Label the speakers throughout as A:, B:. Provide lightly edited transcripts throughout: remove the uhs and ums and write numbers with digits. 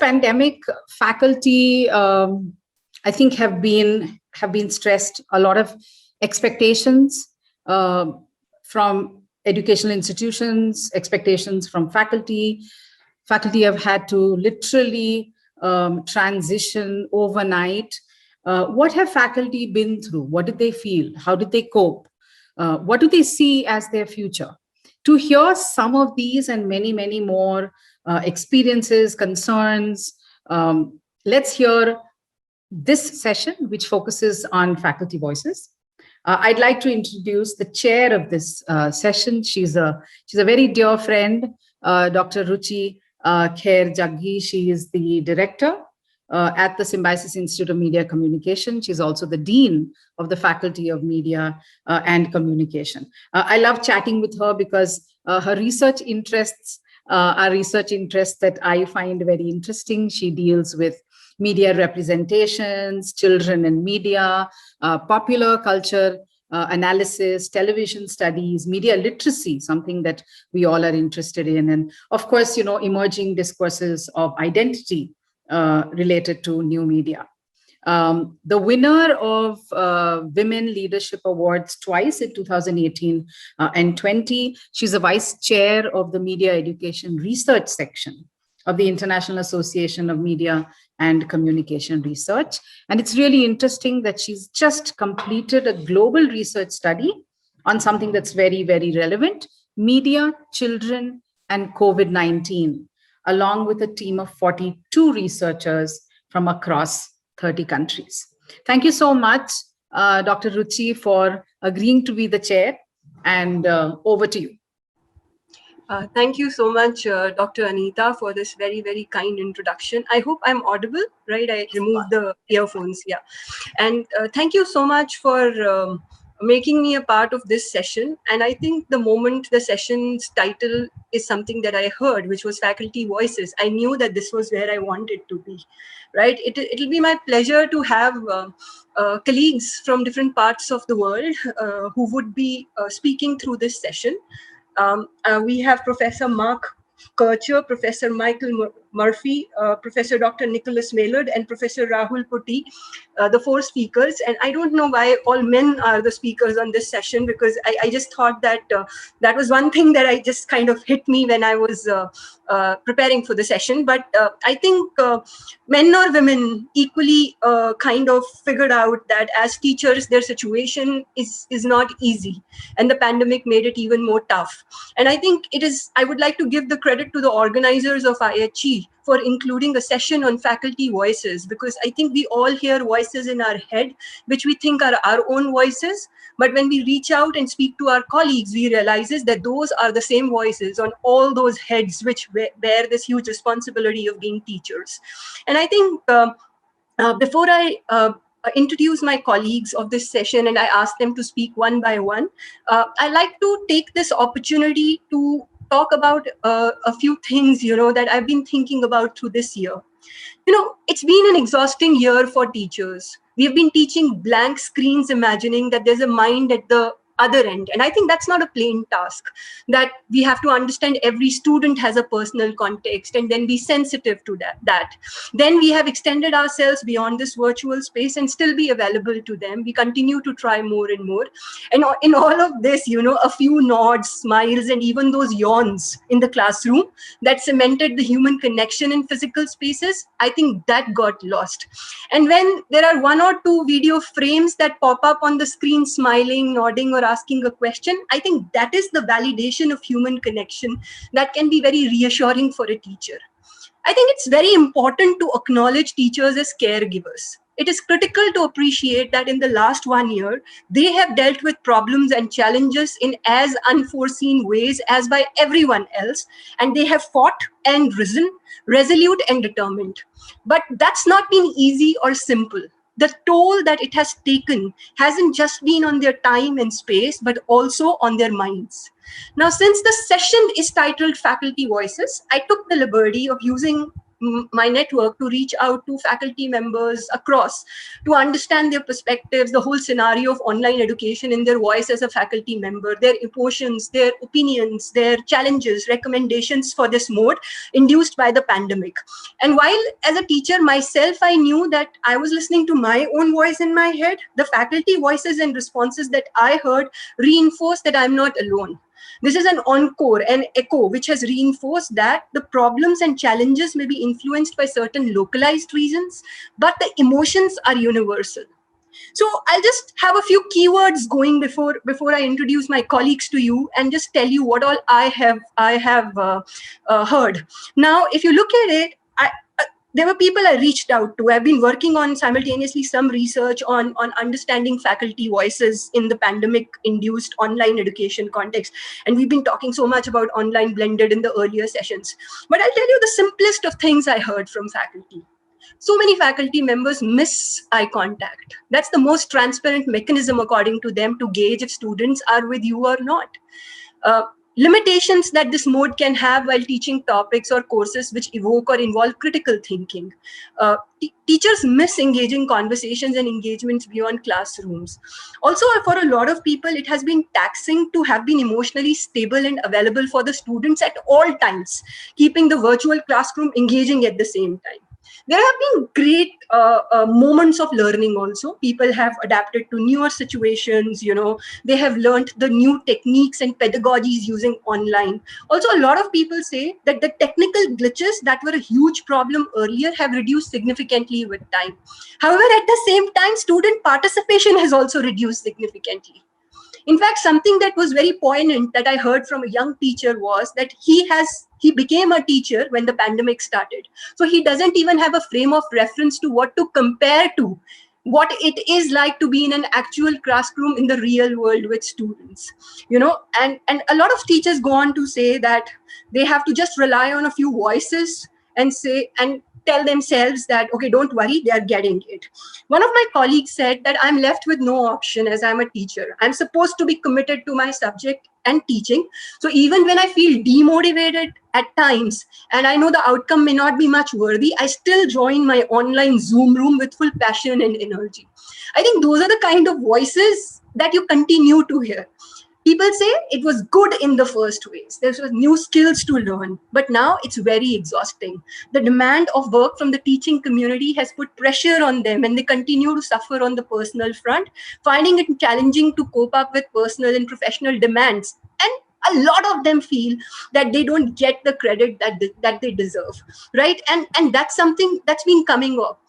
A: pandemic, faculty, I think, have been stressed. A lot of expectations from educational institutions, expectations from faculty. Faculty have had to literally transition overnight. What have faculty been through? What did they feel? How did they cope? What do they see as their future? To hear some of these and many, many more experiences, concerns, let's hear this session, which focuses on faculty voices. I'd like to introduce the chair of this session. She's a very dear friend, Dr. Ruchi Kercher. She is the director at the Symbiosis Institute of Media Communication. She's also the dean of the Faculty of Media and Communication. I love chatting with her because her research interests are research interests that I find very interesting. She deals with media representations, children and media, popular culture analysis, television studies, media literacy, something that we all are interested in. And of course, emerging discourses of identity related to new media. The winner of Women Leadership Awards twice in 2018 and 20. She's a vice chair of the Media Education Research section of the International Association of Media and Communication Research. And it's really interesting that she's just completed a global research study on something that's very, very relevant: media, children, and COVID-19, along with a team of 42 researchers from across 30 countries. Thank you so much, Dr. Ruchi, for agreeing to be the chair, and over to you.
B: Thank you so much, Dr. Anita, for this very, very kind introduction. I hope I'm audible, right? I removed the earphones, yeah. And thank you so much for making me a part of this session. And I think the moment the session's title is something that I heard, which was Faculty Voices, I knew that this was where I wanted to be, right? It'll be my pleasure to have colleagues from different parts of the world who would be speaking through this session. We have Professor Mark Kercher, Professor Michael Murphy, Professor Dr. Nicholas Millard, and Professor Rahul Putty, the four speakers. And I don't know why all men are the speakers on this session, because I just thought that that was one thing that I just kind of hit me when I was preparing for the session. But I think men or women equally kind of figured out that as teachers, their situation is not easy. And the pandemic made it even more tough. And I think I would like to give the credit to the organizers of IHE for including a session on faculty voices, because I think we all hear voices in our head, which we think are our own voices. But when we reach out and speak to our colleagues, we realize that those are the same voices on all those heads which bear this huge responsibility of being teachers. And I think before I introduce my colleagues of this session and I ask them to speak one by one, I like to take this opportunity to talk about a few things, that I've been thinking about through this year. It's been an exhausting year for teachers. We've been teaching blank screens, imagining that there's a mind at the other end. And I think that's not a plain task, that we have to understand every student has a personal context and then be sensitive to that. Then we have extended ourselves beyond this virtual space and still be available to them. We continue to try more and more. And in all of this, a few nods, smiles, and even those yawns in the classroom that cemented the human connection in physical spaces, I think that got lost. And when there are one or two video frames that pop up on the screen, smiling, nodding, or asking a question, I think that is the validation of human connection that can be very reassuring for a teacher. I think it's very important to acknowledge teachers as caregivers. It is critical to appreciate that in the last 1 year, they have dealt with problems and challenges in as unforeseen ways as by everyone else, and they have fought and risen, resolute and determined. But that's not been easy or simple. The toll that it has taken hasn't just been on their time and space, but also on their minds. Now, since the session is titled Faculty Voices, I took the liberty of using my network to reach out to faculty members across to understand their perspectives, the whole scenario of online education in their voice as a faculty member, their emotions, their opinions, their challenges, recommendations for this mode induced by the pandemic. And while as a teacher myself, I knew that I was listening to my own voice in my head, the faculty voices and responses that I heard reinforced that I'm not alone. This is an encore, an echo, which has reinforced that the problems and challenges may be influenced by certain localized reasons, but the emotions are universal. So I'll just have a few keywords going before I introduce my colleagues to you and just tell you what all I have heard. Now, if you look at it, there were people I reached out to. I've been working on simultaneously some research on understanding faculty voices in the pandemic-induced online education context. And we've been talking so much about online blended in the earlier sessions. But I'll tell you the simplest of things I heard from faculty. So many faculty members miss eye contact. That's the most transparent mechanism, according to them, to gauge if students are with you or not. Limitations that this mode can have while teaching topics or courses which evoke or involve critical thinking. Teachers miss engaging conversations and engagements beyond classrooms. Also, for a lot of people, it has been taxing to have been emotionally stable and available for the students at all times, keeping the virtual classroom engaging at the same time. There have been great moments of learning also. People have adapted to newer situations, they have learned the new techniques and pedagogies using online. Also, a lot of people say that the technical glitches that were a huge problem earlier have reduced significantly with time. However, at the same time, student participation has also reduced significantly. In fact, something that was very poignant that I heard from a young teacher was that he became a teacher when the pandemic started. So he doesn't even have a frame of reference to what to compare to, what it is like to be in an actual classroom in the real world with students. And a lot of teachers go on to say that they have to just rely on a few voices and tell themselves that, okay, don't worry, they are getting it. One of my colleagues said that I'm left with no option as I'm a teacher. I'm supposed to be committed to my subject and teaching. So even when I feel demotivated at times, and I know the outcome may not be much worthy, I still join my online Zoom room with full passion and energy. I think those are the kind of voices that you continue to hear. People say it was good in the first ways. There were new skills to learn, but now it's very exhausting. The demand of work from the teaching community has put pressure on them, and they continue to suffer on the personal front, finding it challenging to cope up with personal and professional demands. And a lot of them feel that they don't get the credit that they deserve, right? And that's something that's been coming up.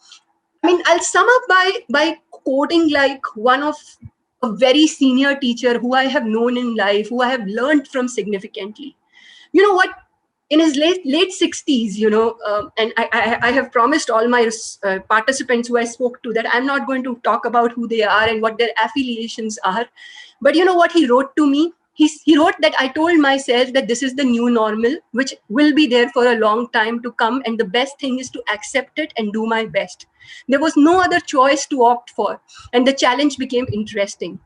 B: I mean, I'll sum up by quoting like one of a very senior teacher who I have known in life, who I have learned from significantly. You know what? In his late 60s, and I have promised all my participants who I spoke to that I'm not going to talk about who they are and what their affiliations are. But you know what he wrote to me? He wrote that I told myself that this is the new normal, which will be there for a long time to come. And the best thing is to accept it and do my best. There was no other choice to opt for. And the challenge became interesting.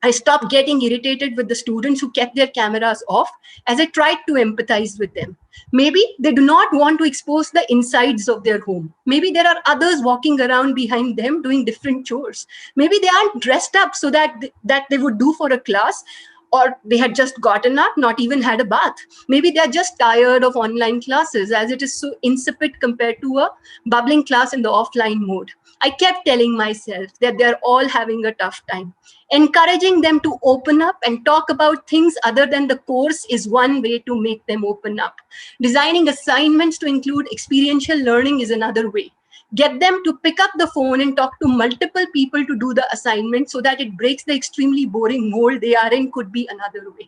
B: I stopped getting irritated with the students who kept their cameras off as I tried to empathize with them. Maybe they do not want to expose the insides of their home. Maybe there are others walking around behind them doing different chores. Maybe they aren't dressed up so that they would do for a class, or they had just gotten up, not even had a bath. Maybe they're just tired of online classes as it is so insipid compared to a bubbling class in the offline mode. I kept telling myself that they're all having a tough time. Encouraging them to open up and talk about things other than the course is one way to make them open up. Designing assignments to include experiential learning is another way. Get them to pick up the phone and talk to multiple people to do the assignment so that it breaks the extremely boring mold they are in could be another way.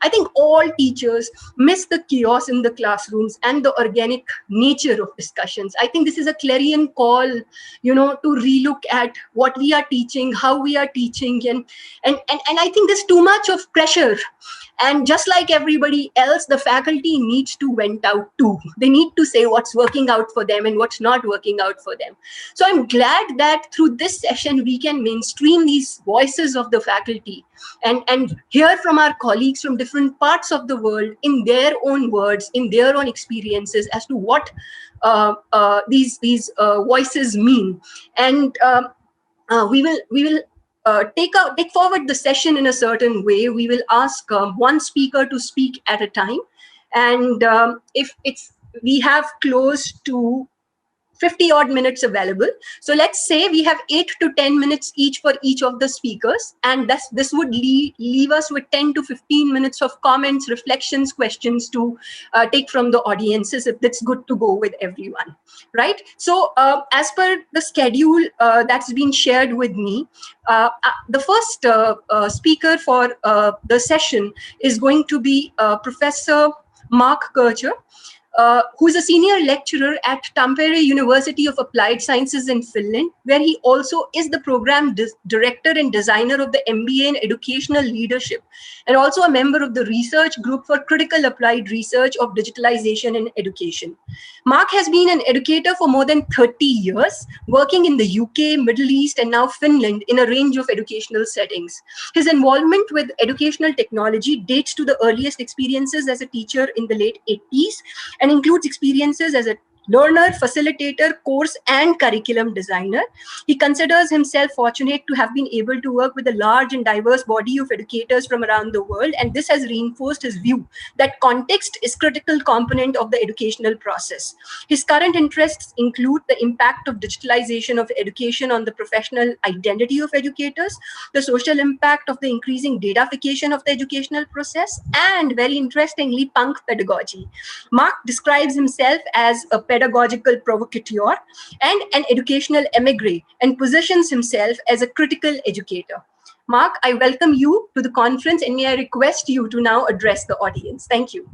B: I think all teachers miss the chaos in the classrooms and the organic nature of discussions. I think this is a clarion call, to relook at what we are teaching, how we are teaching, and I think there's too much of pressure. And just like everybody else, the faculty needs to vent out too. They need to say what's working out for them and what's not working out for them. So I'm glad that through this session, we can mainstream these voices of the faculty and hear from our colleagues from different parts of the world in their own words, in their own experiences as to what these voices mean. And we will take forward the session in a certain way. We will ask one speaker to speak at a time, and if we have close to 50 odd minutes available. So let's say we have 8 to 10 minutes each for each of the speakers. And this would leave us with 10 to 15 minutes of comments, reflections, questions to take from the audiences, if that's good to go with everyone, right? So as per the schedule that's been shared with me, the first speaker for the session is going to be Professor Mark Kercher, who is a senior lecturer at Tampere University of Applied Sciences in Finland, where he also is the program director and designer of the MBA in Educational Leadership, and also a member of the research group for critical applied research of digitalization in education. Mark has been an educator for more than 30 years, working in the UK, Middle East, and now Finland in a range of educational settings. His involvement with educational technology dates to the earliest experiences as a teacher in the late 80s, and includes experiences as a learner, facilitator, course and curriculum designer. He considers himself fortunate to have been able to work with a large and diverse body of educators from around the world, and this has reinforced his view that context is a critical component of the educational process. His current interests include the impact of digitalization of education on the professional identity of educators, the social impact of the increasing datafication of the educational process, and very interestingly, punk pedagogy. Mark describes himself as a pedagogical provocateur and an educational emigre, and positions himself as a critical educator. Mark, I welcome you to the conference, and may I request you to now address the audience. Thank you.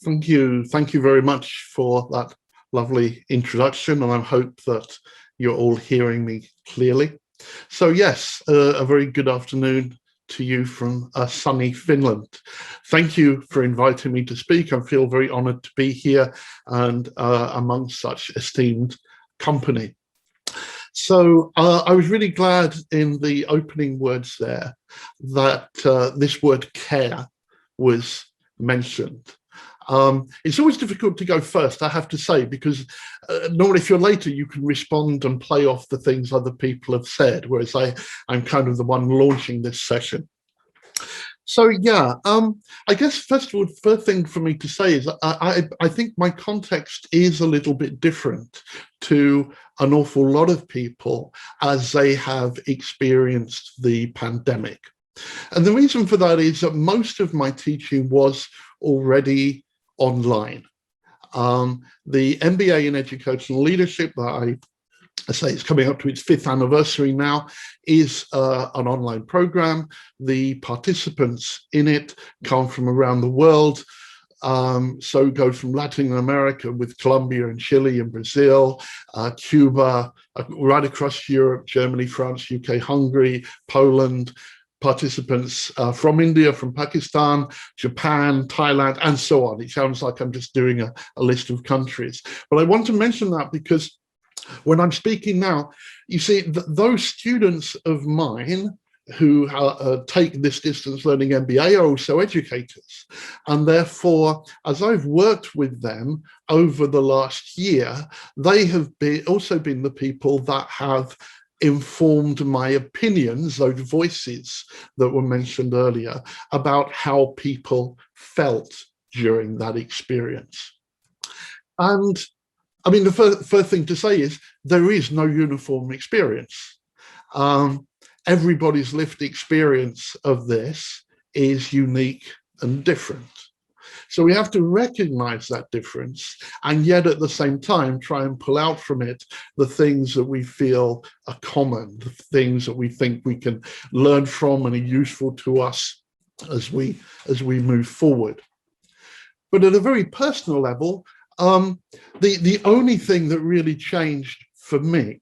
C: Thank you. Thank you very much for that lovely introduction, and I hope that you're all hearing me clearly. So yes, a very good afternoon to you from sunny Finland. Thank you for inviting me to speak. I feel very honored to be here and among such esteemed company. So I was really glad in the opening words there that this word care was mentioned. It's always difficult to go first, I have to say, because normally if you're later, you can respond and play off the things other people have said, whereas I'm kind of the one launching this session. So yeah, I guess first of all, the first thing for me to say is I think my context is a little bit different to an awful lot of people as they have experienced the pandemic. And the reason for that is that most of my teaching was already online. The MBA in Educational Leadership that I say it's coming up to its 5th anniversary now is an online program. The participants in it come from around the world. So go from Latin America with Colombia and Chile and Brazil, Cuba, right across Europe, Germany, France, UK, Hungary, Poland, participants from India, from Pakistan, Japan, Thailand, and so on. It sounds like I'm just doing a list of countries. But I want to mention that because when I'm speaking now, you see, those students of mine who take this distance learning MBA are also educators. And therefore, as I've worked with them over the last year, they have also been the people that have informed my opinions, those voices that were mentioned earlier, about how people felt during that experience. And I mean, the first thing to say is there is no uniform experience. Everybody's lived experience of this is unique and different. So we have to recognize that difference and yet at the same time try and pull out from it the things that we feel are common, the things that we think we can learn from and are useful to us as we move forward. But at a very personal level, the only thing that really changed for me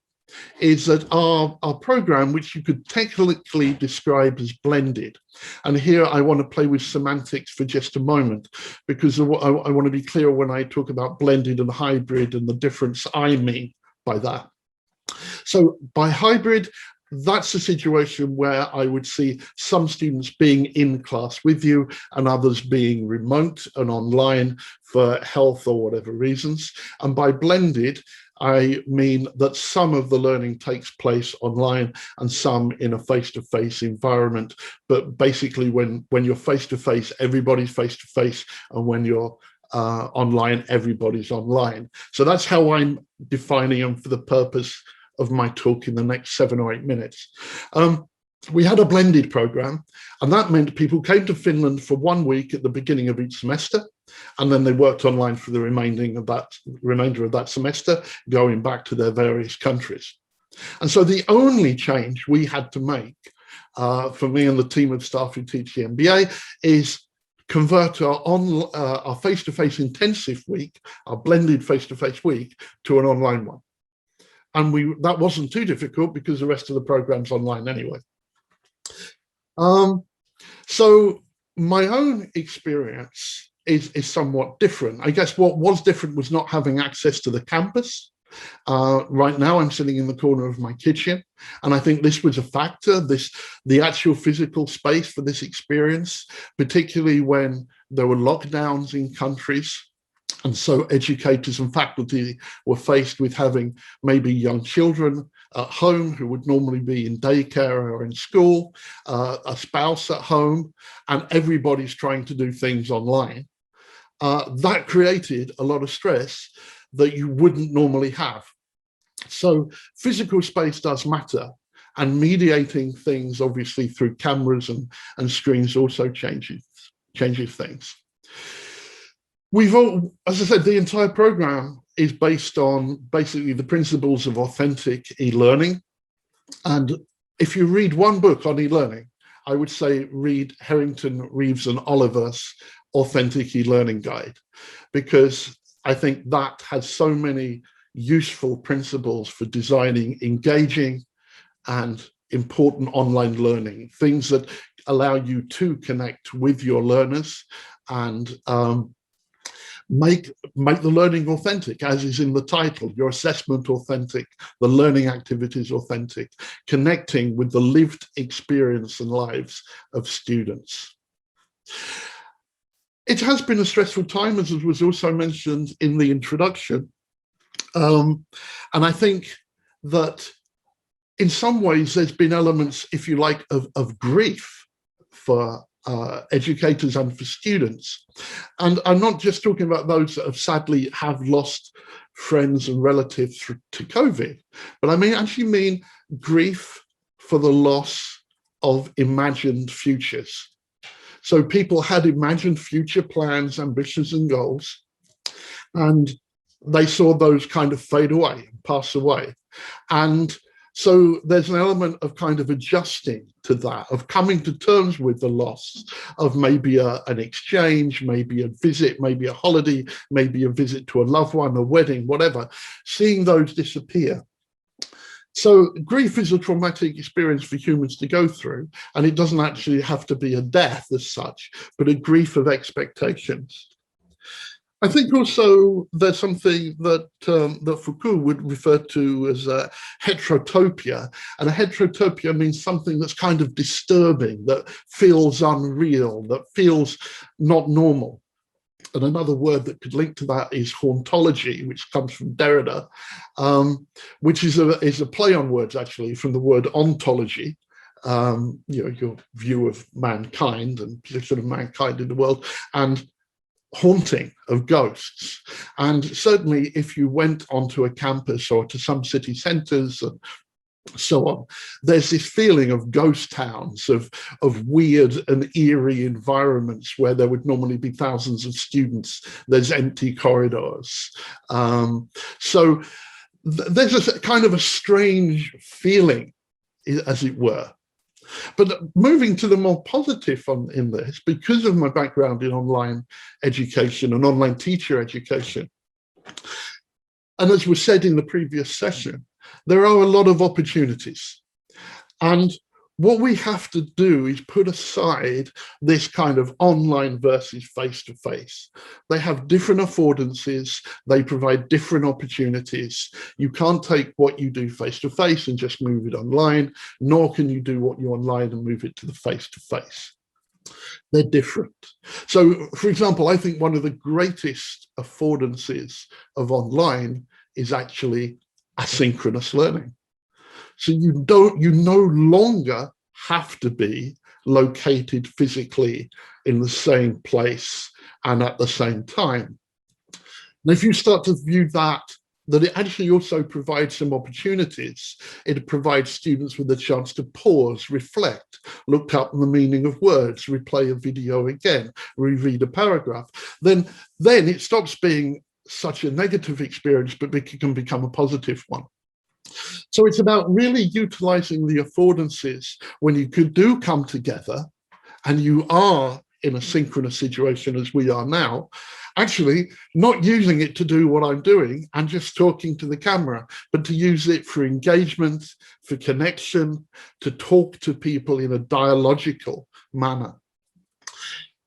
C: is that our program, which you could technically describe as blended, and here I want to play with semantics for just a moment, because I want to be clear when I talk about blended and hybrid and the difference I mean by that. So by hybrid, that's a situation where I would see some students being in class with you and others being remote and online for health or whatever reasons. And by blended, I mean that some of the learning takes place online and some in a face-to-face environment. But basically, when you're face-to-face, everybody's face-to-face, and when you're online, everybody's online. So that's how I'm defining them for the purpose of my talk in the next 7 or 8 minutes. We had a blended program, and that meant people came to Finland for 1 week at the beginning of each semester, and then they worked online for the remainder of that semester, going back to their various countries. And so the only change we had to make for me and the team of staff who teach the MBA is convert our face-to-face intensive week, our blended face-to-face week, to an online one. And that wasn't too difficult because the rest of the program's online anyway. So my own experience is somewhat different. I guess what was different was not having access to the campus. Right now I'm sitting in the corner of my kitchen, and I think this was a factor, the actual physical space for this experience, particularly when there were lockdowns in countries. And so educators and faculty were faced with having maybe young children at home who would normally be in daycare or in school, a spouse at home, and everybody's trying to do things online. That created a lot of stress that you wouldn't normally have. So physical space does matter, and mediating things obviously through cameras and screens also changes things. As I said, the entire program is based on basically the principles of authentic e-learning. And if you read one book on e-learning, I would say read Harrington, Reeves and Oliver's Authentic E-Learning Guide, because I think that has so many useful principles for designing engaging and important online learning, things that allow you to connect with your learners and make the learning authentic, as is in the title, your assessment authentic, the learning activities authentic, connecting with the lived experience and lives of students. It has been a stressful time, as was also mentioned in the introduction. And I think that in some ways there's been elements, if you like, of grief for educators and for students. And I'm not just talking about those that sadly have lost friends and relatives to COVID, but I actually mean grief for the loss of imagined futures. So people had imagined future plans, ambitions and goals, and they saw those kind of fade away, pass away. And so there's an element of kind of adjusting to that, of coming to terms with the loss of maybe an exchange, maybe a visit, maybe a holiday, maybe a visit to a loved one, a wedding, whatever, seeing those disappear. So grief is a traumatic experience for humans to go through, and it doesn't actually have to be a death as such, but a grief of expectations. I think also there's something that that Foucault would refer to as a heterotopia, and a heterotopia means something that's kind of disturbing, that feels unreal, that feels not normal. And another word that could link to that is hauntology, which comes from Derrida, which is a play on words actually from the word ontology, your view of mankind and sort of mankind in the world, and haunting of ghosts. And certainly if you went onto a campus or to some city centres and so on, there's this feeling of ghost towns, of weird and eerie environments where there would normally be thousands of students. There's empty corridors. So there's a kind of a strange feeling, as it were. But moving to the more positive in this, because of my background in online education and online teacher education, and as was said in the previous session, there are a lot of opportunities. And what we have to do is put aside this kind of online versus face-to-face. They have different affordances, they provide different opportunities. You can't take what you do face-to-face and just move it online, nor can you do what you online and move it to the face-to-face. They're different. So, for example, I think one of the greatest affordances of online is actually asynchronous learning. So you no longer have to be located physically in the same place and at the same time. And if you start to view that it actually also provides some opportunities. It provides students with a chance to pause, reflect, look up the meaning of words, replay a video again, reread a paragraph. Then it stops being such a negative experience, but it can become a positive one. So it's about really utilizing the affordances when you do come together and you are in a synchronous situation as we are now, actually not using it to do what I'm doing and just talking to the camera, but to use it for engagement, for connection, to talk to people in a dialogical manner.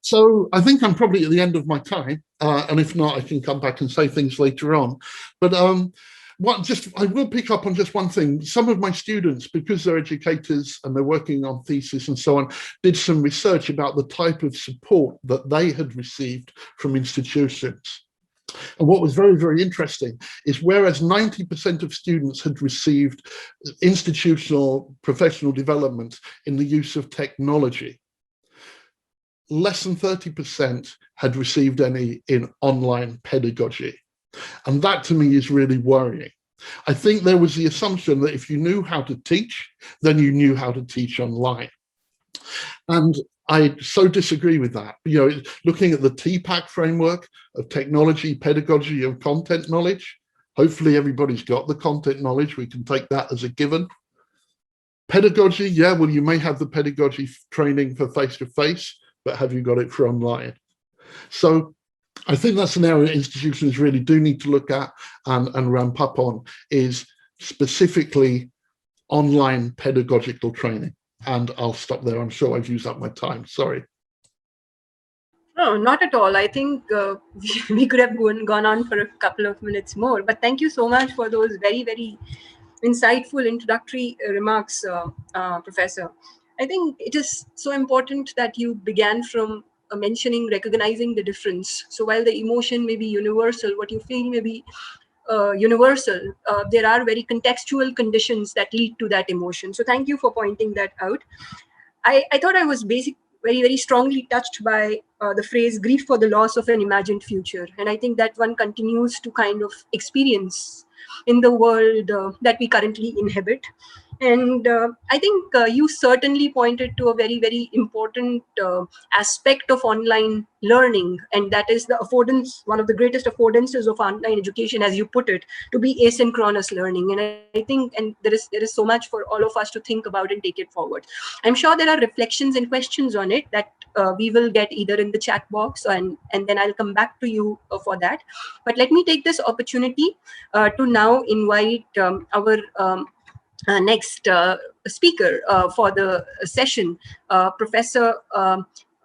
C: So I think I'm probably at the end of my time, and if not, I can come back and say things later on. But I will pick up on just one thing. Some of my students, because they're educators and they're working on thesis and so on, did some research about the type of support that they had received from institutions. And what was very, very interesting is whereas 90% of students had received institutional professional development in the use of technology, less than 30% had received any in online pedagogy. And that to me is really worrying. I think there was the assumption that if you knew how to teach, then you knew how to teach online. And I so disagree with that. You know, looking at the TPAC framework of technology, pedagogy, and content knowledge, hopefully everybody's got the content knowledge. We can take that as a given. Pedagogy, yeah, well, you may have the pedagogy training for face-to-face, but have you got it for online? So I think that's an area institutions really do need to look at and ramp up on, is specifically online pedagogical training. And I'll stop there. I'm sure I've used up my time. Sorry.
B: No, not at all. I think we could have gone on for a couple of minutes more. But thank you so much for those very, very insightful introductory remarks, Professor. I think it is so important that you began from recognizing the difference. So while the emotion may be universal, what you feel may be universal, there are very contextual conditions that lead to that emotion. So thank you for pointing that out. I thought I was very, very strongly touched by the phrase grief for the loss of an imagined future. And I think that one continues to kind of experience in the world that we currently inhabit. And I think you certainly pointed to a very, very important aspect of online learning, and that is the affordance, one of the greatest affordances of online education, as you put it, to be asynchronous learning. And I think, and there is so much for all of us to think about and take it forward. I'm sure there are reflections and questions on it that we will get either in the chat box, and then I'll come back to you for that. But let me take this opportunity to now invite our next speaker for the session, Professor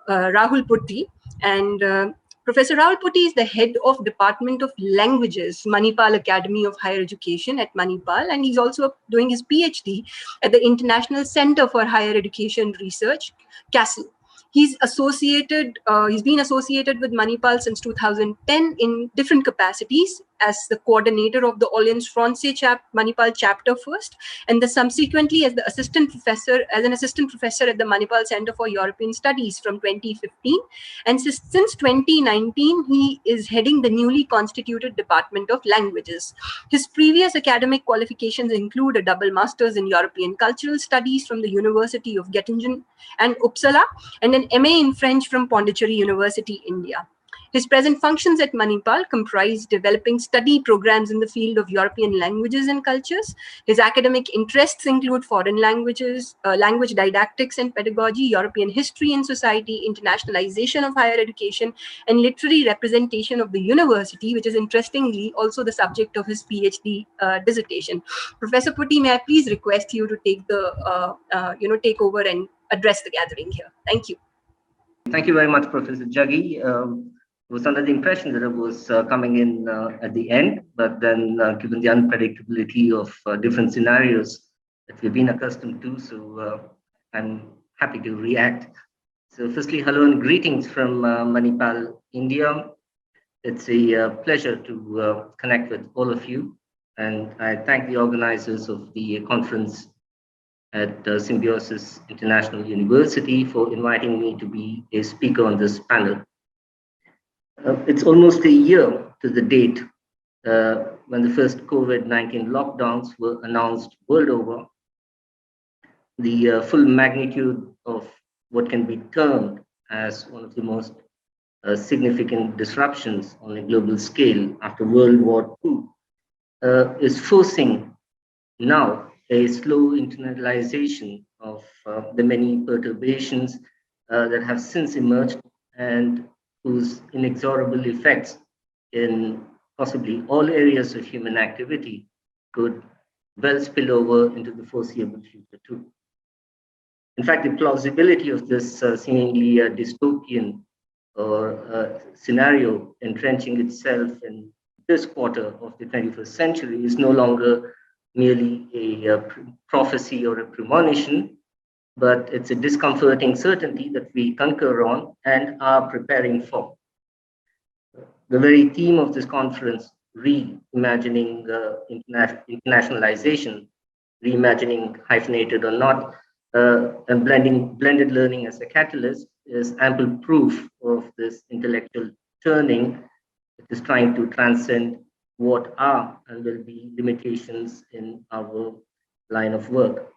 B: Rahul Putty. And Professor Rahul Putty is the head of Department of Languages, Manipal Academy of Higher Education at Manipal, and he's also doing his PhD at the International Center for Higher Education Research, CASL. He's been associated with Manipal since 2010 in different capacities as the coordinator of the Alliance Francaise Manipal chapter first, and subsequently as an assistant professor at the Manipal Center for European Studies from 2015. And since 2019, he is heading the newly constituted Department of Languages. His previous academic qualifications include a double master's in European Cultural Studies from the University of Göttingen and Uppsala, and an MA in French from Pondicherry University, India. His present functions at Manipal comprise developing study programs in the field of European languages and cultures. His academic interests include foreign languages, language didactics and pedagogy, European history and society, internationalization of higher education, and literary representation of the university, which is interestingly also the subject of his PhD dissertation. Professor Putty, may I please request you to take the take over and address the gathering here. Thank you.
D: Thank you very much, Professor Jaggi. I was under the impression that I was coming in at the end, but then given the unpredictability of different scenarios that we've been accustomed to, so I'm happy to react. So firstly, hello and greetings from Manipal, India. It's a pleasure to connect with all of you. And I thank the organizers of the conference at Symbiosis International University for inviting me to be a speaker on this panel. It's almost a year to the date when the first COVID-19 lockdowns were announced world over. The full magnitude of what can be termed as one of the most significant disruptions on a global scale after World War II is forcing now a slow internalization of the many perturbations that have since emerged and whose inexorable effects in possibly all areas of human activity could well spill over into the foreseeable future too. In fact, the plausibility of this seemingly dystopian or scenario entrenching itself in this quarter of the 21st century is no longer merely a prophecy or a premonition, but it's a discomforting certainty that we concur on and are preparing for. The very theme of this conference, reimagining internationalization, reimagining hyphenated or not, and blended learning as a catalyst, is ample proof of this intellectual turning that is trying to transcend what are and will be limitations in our line of work.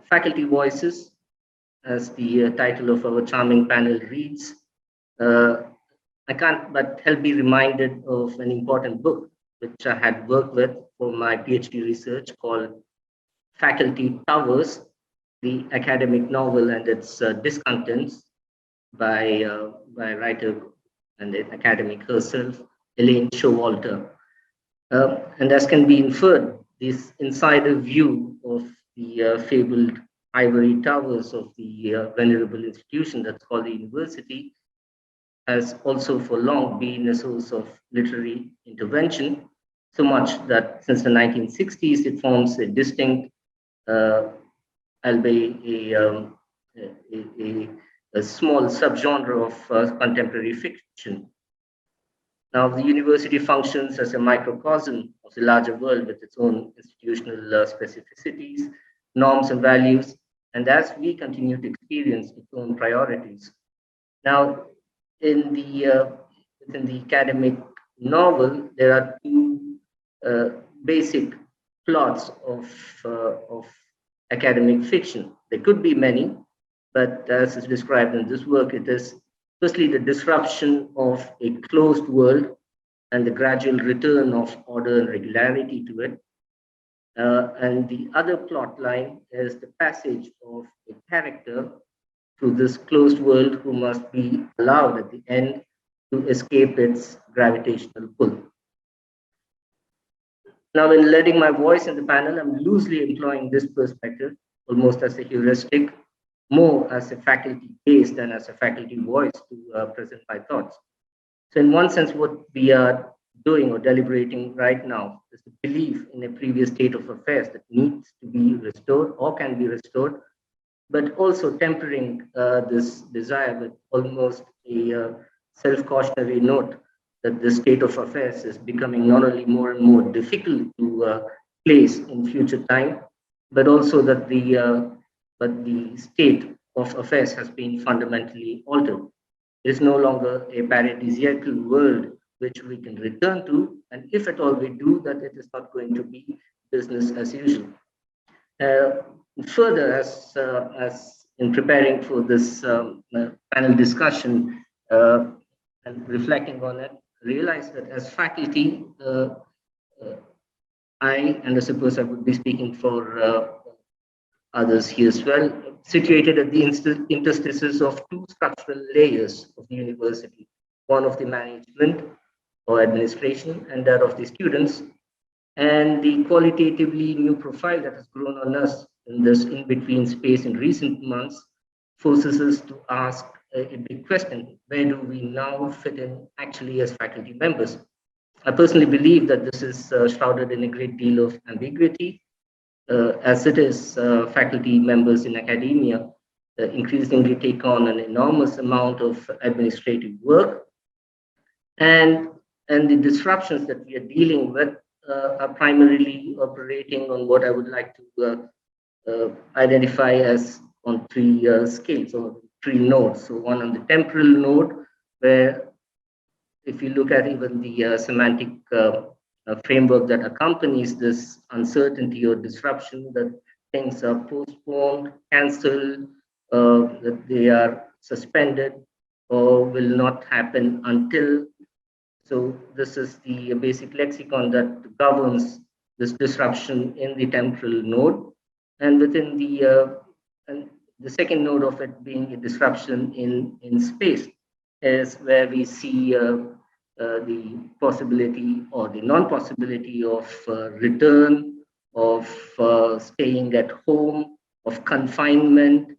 D: Faculty Voices, as the title of our charming panel reads, I can't but help be reminded of an important book which I had worked with for my PhD research called Faculty Towers, the academic novel and its discontents by writer and the academic herself, Elaine Showalter. And as can be inferred, this insider view of the fabled ivory towers of the venerable institution that's called the university has also for long been a source of literary intervention, so much that since the 1960s, it forms a distinct, albeit a small subgenre of contemporary fiction. Now, the university functions as a microcosm of the larger world with its own institutional specificities, norms, and values, and as we continue to experience its own priorities. Now, within the academic novel, there are two basic plots of academic fiction. There could be many, but as is described in this work, it is firstly the disruption of a closed world and the gradual return of order and regularity to it. And the other plot line is the passage of a character through this closed world who must be allowed at the end to escape its gravitational pull. Now, in lending my voice in the panel, I'm loosely employing this perspective, almost as a heuristic, more as a faculty base than as a faculty voice to present my thoughts. So in one sense, what we are doing or deliberating right now is the belief in a previous state of affairs that needs to be restored or can be restored, but also tempering this desire with almost a self-cautionary note that the state of affairs is becoming not only more and more difficult to place in future time, but also that the state of affairs has been fundamentally altered. It is no longer a paradisiacal world which we can return to, and if at all we do, that it is not going to be business as usual. Further, as in preparing for this panel discussion, and reflecting on it, realized that as faculty, I, and I suppose I would be speaking for others here as well, situated at the interstices of two structural layers of the university, one of the management or administration and that of the students, and the qualitatively new profile that has grown on us in this in-between space in recent months forces us to ask a big question: where do we now fit in actually as faculty members? I personally believe that this is shrouded in a great deal of ambiguity, as it is. Faculty members in academia increasingly take on an enormous amount of administrative work, and the disruptions that we are dealing with are primarily operating on what I would like to identify as on three scales or three nodes. So one on the temporal node, where if you look at even the semantic framework that accompanies this uncertainty or disruption, that things are postponed, cancelled, that they are suspended or will not happen until. So this is the basic lexicon that governs this disruption in the temporal node. And within the second node of it being a disruption in space is where we see the possibility or the non-possibility of return, of staying at home, of confinement,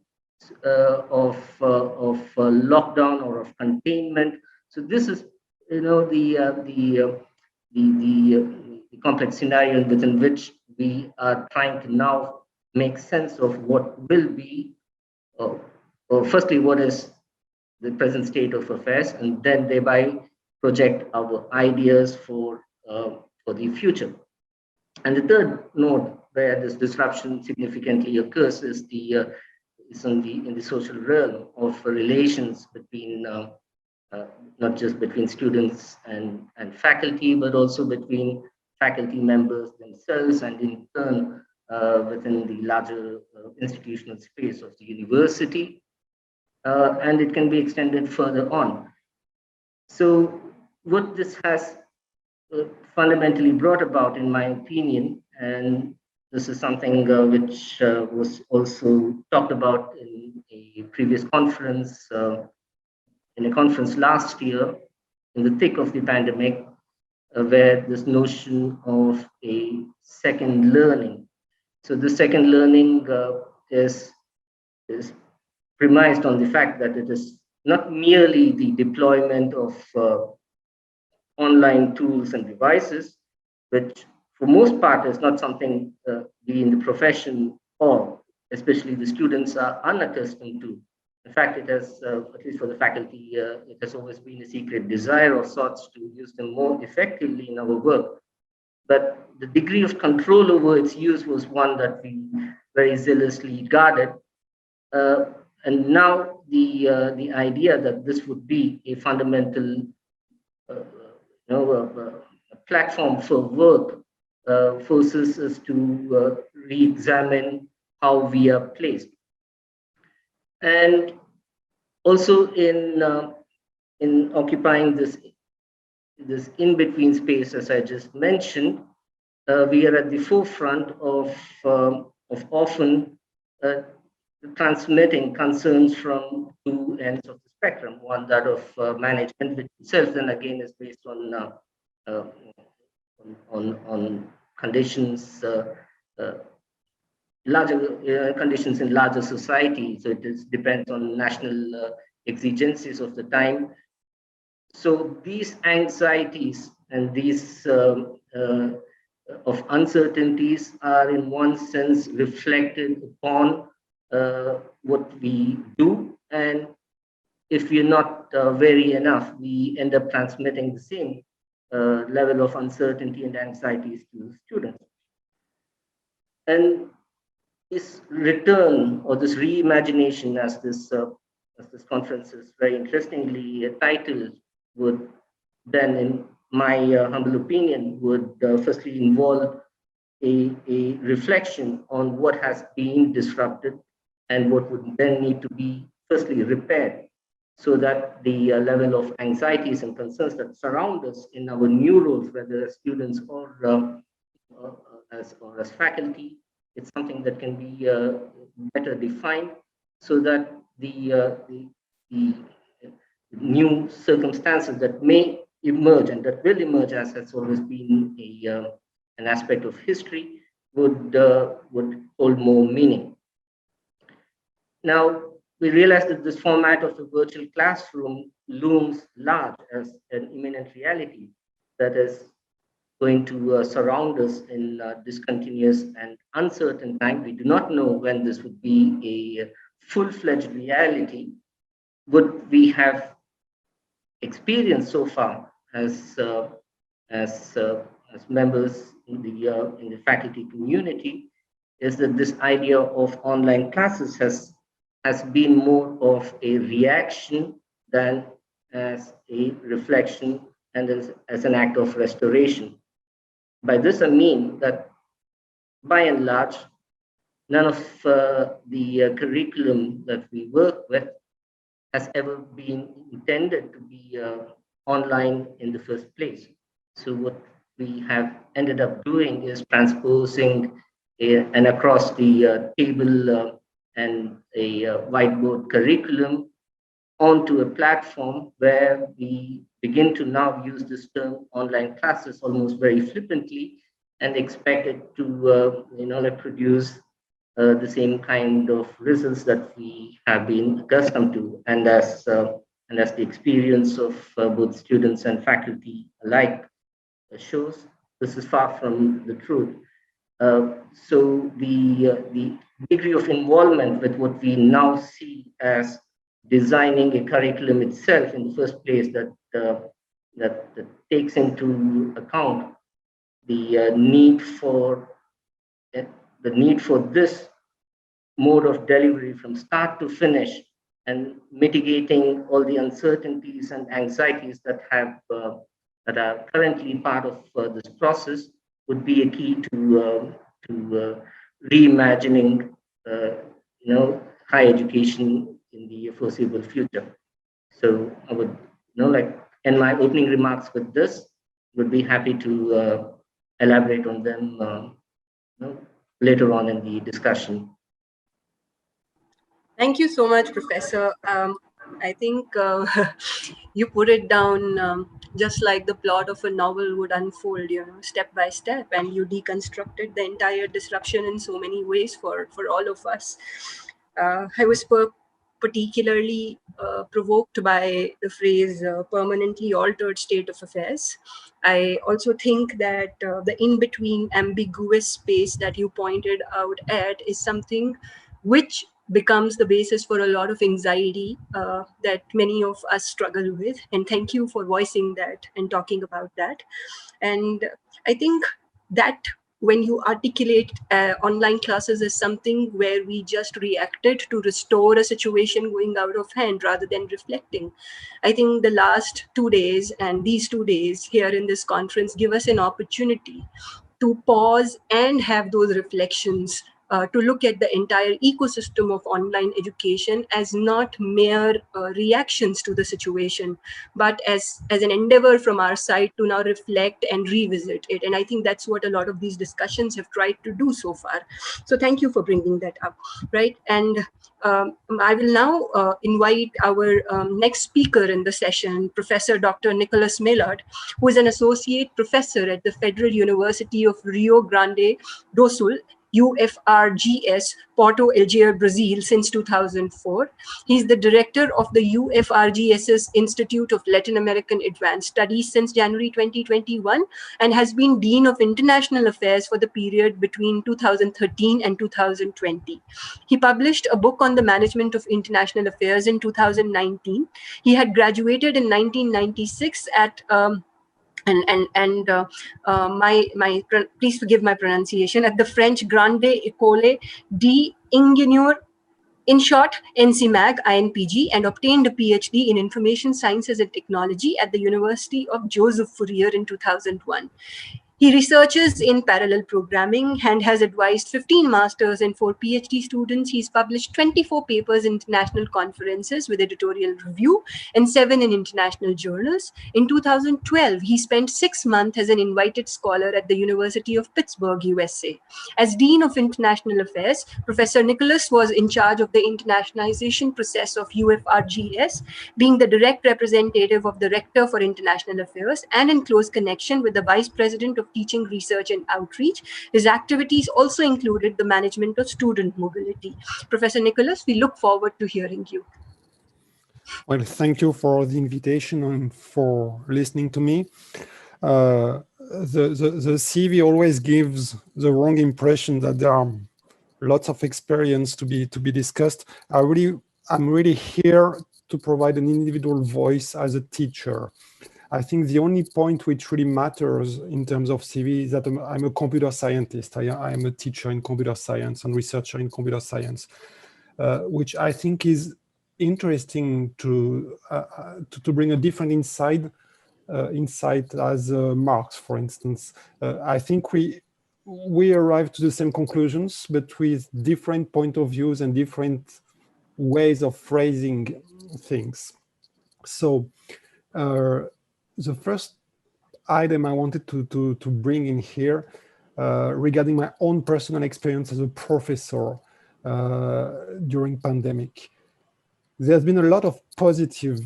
D: of lockdown or of containment. So this is, the complex scenario within which we are trying to now make sense of what will be, firstly, what is the present state of affairs, and then thereby project our ideas for the future. And the third node where this disruption significantly occurs is in the social realm of relations between not just between students and faculty, but also between faculty members themselves, and in turn within the larger institutional space of the university. And it can be extended further on. So what this has fundamentally brought about, in my opinion, and this is something which was also talked about in a previous conference, in a conference last year, in the thick of the pandemic, where this notion of a second learning. So the second learning is premised on the fact that it is not merely the deployment of online tools and devices, which for most part is not something we in the profession, or especially the students, are unaccustomed to. In fact, it has, at least for the faculty, it has always been a secret desire of sorts to use them more effectively in our work. But the degree of control over its use was one that we very zealously guarded. And now the idea that this would be a fundamental a platform for work forces us to re-examine how we are placed. And also in occupying this in-between space, as I just mentioned, we are at the forefront of often transmitting concerns from two ends of the spectrum. One, that of management, which itself then again is based on conditions, larger conditions in larger society. So it depends on national exigencies of the time. So these anxieties and these of uncertainties are in one sense reflected upon what we do, and if we're not wary enough, we end up transmitting the same level of uncertainty and anxieties to the students. And this return, or this reimagination, as this conference is very interestingly titled, would then, in my humble opinion, would firstly involve a reflection on what has been disrupted and what would then need to be firstly repaired. so that the level of anxieties and concerns that surround us in our new roles, whether as students or as faculty, it's something that can be better defined, so that the new circumstances that may emerge and that will emerge, as has always been an aspect of history, would hold more meaning. Now, we realize that this format of the virtual classroom looms large as an imminent reality that is going to surround us in discontinuous and uncertain time. We do not know when this would be a full-fledged reality. What we have experienced so far as members in the faculty community is that this idea of online classes has been more of a reaction than as a reflection and as an act of restoration. By this I mean that by and large, none of the curriculum that we work with has ever been intended to be online in the first place. So what we have ended up doing is transposing an across the table and a whiteboard curriculum onto a platform where we begin to now use this term online classes almost very flippantly and expect it to produce the same kind of results that we have been accustomed to, and as the experience of both students and faculty alike shows, this is far from the truth. So the degree of involvement with what we now see as designing a curriculum itself in the first place that takes into account the need for this mode of delivery from start to finish, and mitigating all the uncertainties and anxieties that are currently part of this process would be a key to reimagining higher education in the foreseeable future. So I would end my opening remarks with this. Would be happy to elaborate on them later on in the discussion.
B: Thank you so much, Professor. I think you put it down just like the plot of a novel would unfold, step by step, and you deconstructed the entire disruption in so many ways for all of us. I was particularly provoked by the phrase permanently altered state of affairs. I also think that the in-between ambiguous space that you pointed out at is something which becomes the basis for a lot of anxiety that many of us struggle with. And thank you for voicing that and talking about that. And I think that when you articulate online classes as something where we just reacted to restore a situation going out of hand rather than reflecting, I think the last 2 days and these 2 days here in this conference give us an opportunity to pause and have those reflections, to look at the entire ecosystem of online education as not mere reactions to the situation, but as an endeavor from our side to now reflect and revisit it. And I think that's what a lot of these discussions have tried to do so far. So thank you for bringing that up, right? And I will now invite our next speaker in the session, Professor Dr. Nicholas Millard, who is an associate professor at the Federal University of Rio Grande do Sul, UFRGS, Porto Alegre, Brazil, since 2004. He's the director of the UFRGS's Institute of Latin American Advanced Studies since January 2021, and has been Dean of International Affairs for the period between 2013 and 2020. He published a book on the management of international affairs in 2019. He had graduated in 1996 at please forgive my pronunciation, at the French Grande École d'Ingénieurs, in short, NCMAG, INPG, and obtained a PhD in Information Sciences and Technology at the University of Joseph Fourier in 2001. He researches in parallel programming and has advised 15 masters and 4 PhD students. He's published 24 papers in international conferences with editorial review and 7 in international journals. In 2012, he spent 6 months as an invited scholar at the University of Pittsburgh, USA. As Dean of International Affairs, Professor Nicholas was in charge of the internationalization process of UFRGS, being the direct representative of the Rector for International Affairs and in close connection with the Vice President of Teaching, Research and Outreach. His activities also included the management of student mobility. Professor Nicholas, we look forward to hearing you.
E: Well, thank you for the invitation and for listening to me. The CV always gives the wrong impression that there are lots of experience to be discussed. I'm really here to provide an individual voice as a teacher. I think the only point which really matters in terms of CV is that I'm a computer scientist. I am a teacher in computer science and researcher in computer science, which I think is interesting to bring a different insight as Marx, for instance. I think we arrive to the same conclusions, but with different point of views and different ways of phrasing things. So the first item I wanted to bring in here regarding my own personal experience as a professor during pandemic. There's been a lot of positive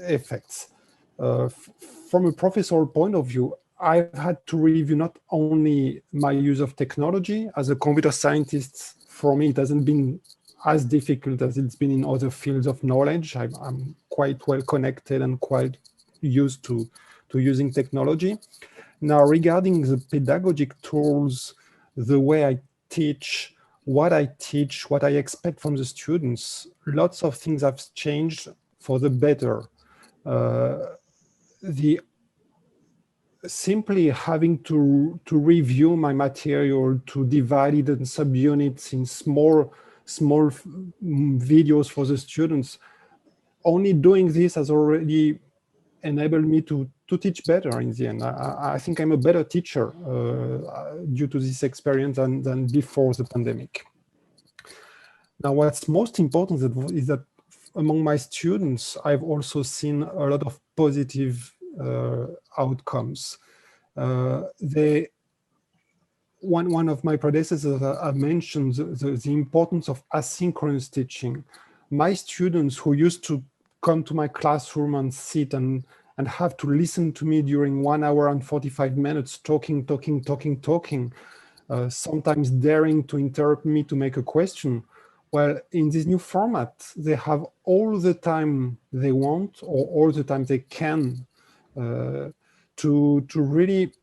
E: effects. From a professorial point of view, I've had to review not only my use of technology as a computer scientist. For me, it hasn't been as difficult as it's been in other fields of knowledge. I'm quite well connected and quite used to using technology. Now, regarding the pedagogic tools, the way I teach, what I expect from the students, lots of things have changed for the better. Simply having to review my material, to divide it in subunits in small videos for the students, only doing this has already enabled me to teach better in the end. I think I'm a better teacher due to this experience than before the pandemic. Now, what's most important is that among my students, I've also seen a lot of positive outcomes. One of my predecessors mentioned the importance of asynchronous teaching. My students who used to come to my classroom and sit and have to listen to me during 1 hour and 45 minutes, talking, sometimes daring to interrupt me to make a question. Well, in this new format, they have all the time they want or all the time they can to really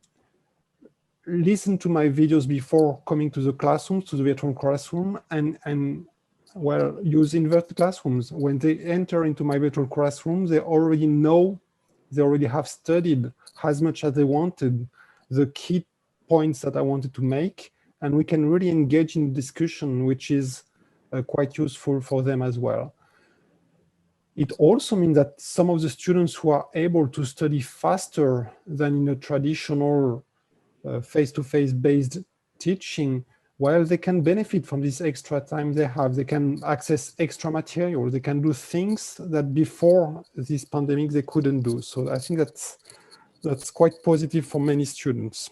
E: listen to my videos before coming to the classrooms, to the virtual classroom, and well, use inverted classrooms. When they enter into my virtual classroom, they already know, they already have studied as much as they wanted the key points that I wanted to make, and we can really engage in discussion, which is quite useful for them as well. It also means that some of the students who are able to study faster than in a traditional face-to-face based teaching, while they can benefit from this extra time they have, they can access extra material, they can do things that before this pandemic they couldn't do. So I think that's quite positive for many students.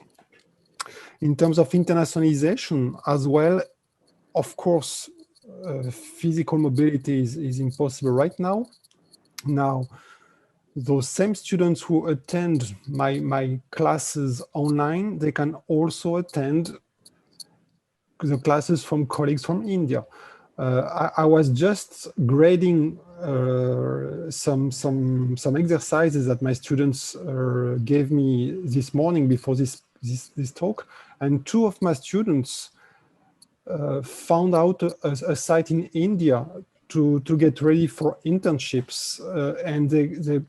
E: In terms of internationalization as well, of course, physical mobility is impossible right now. Now, those same students who attend my classes online, they can also attend the classes from colleagues from India. I was just grading some exercises that my students gave me this morning before this talk, and 2 of my students found out a site in India to get ready for internships, and they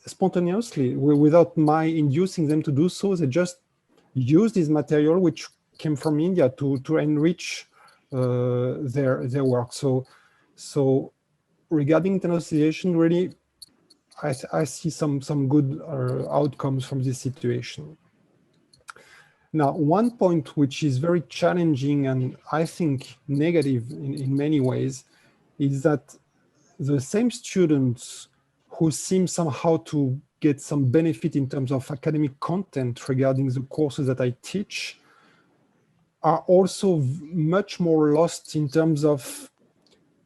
E: spontaneously, without my inducing them to do so, they just used this material which came from India to enrich their work. So regarding internationalization, really, I see some good outcomes from this situation. Now, one point which is very challenging and I think negative in many ways is that the same students who seem somehow to get some benefit in terms of academic content regarding the courses that I teach are also much more lost in terms of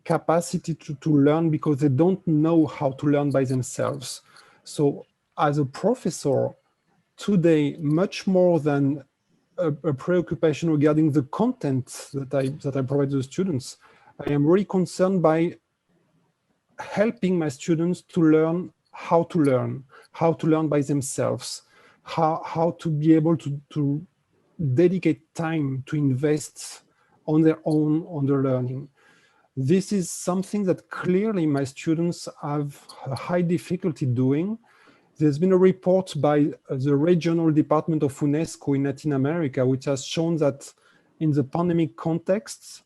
E: capacity to learn because they don't know how to learn by themselves. So as a professor today, much more than a preoccupation regarding the content that I provide to the students, I am really concerned by helping my students to learn how to learn by themselves, how to be able to dedicate time to invest on their own, on their learning. This is something that clearly my students have a high difficulty doing. There's been a report by the regional department of UNESCO in Latin America, which has shown that in the pandemic context,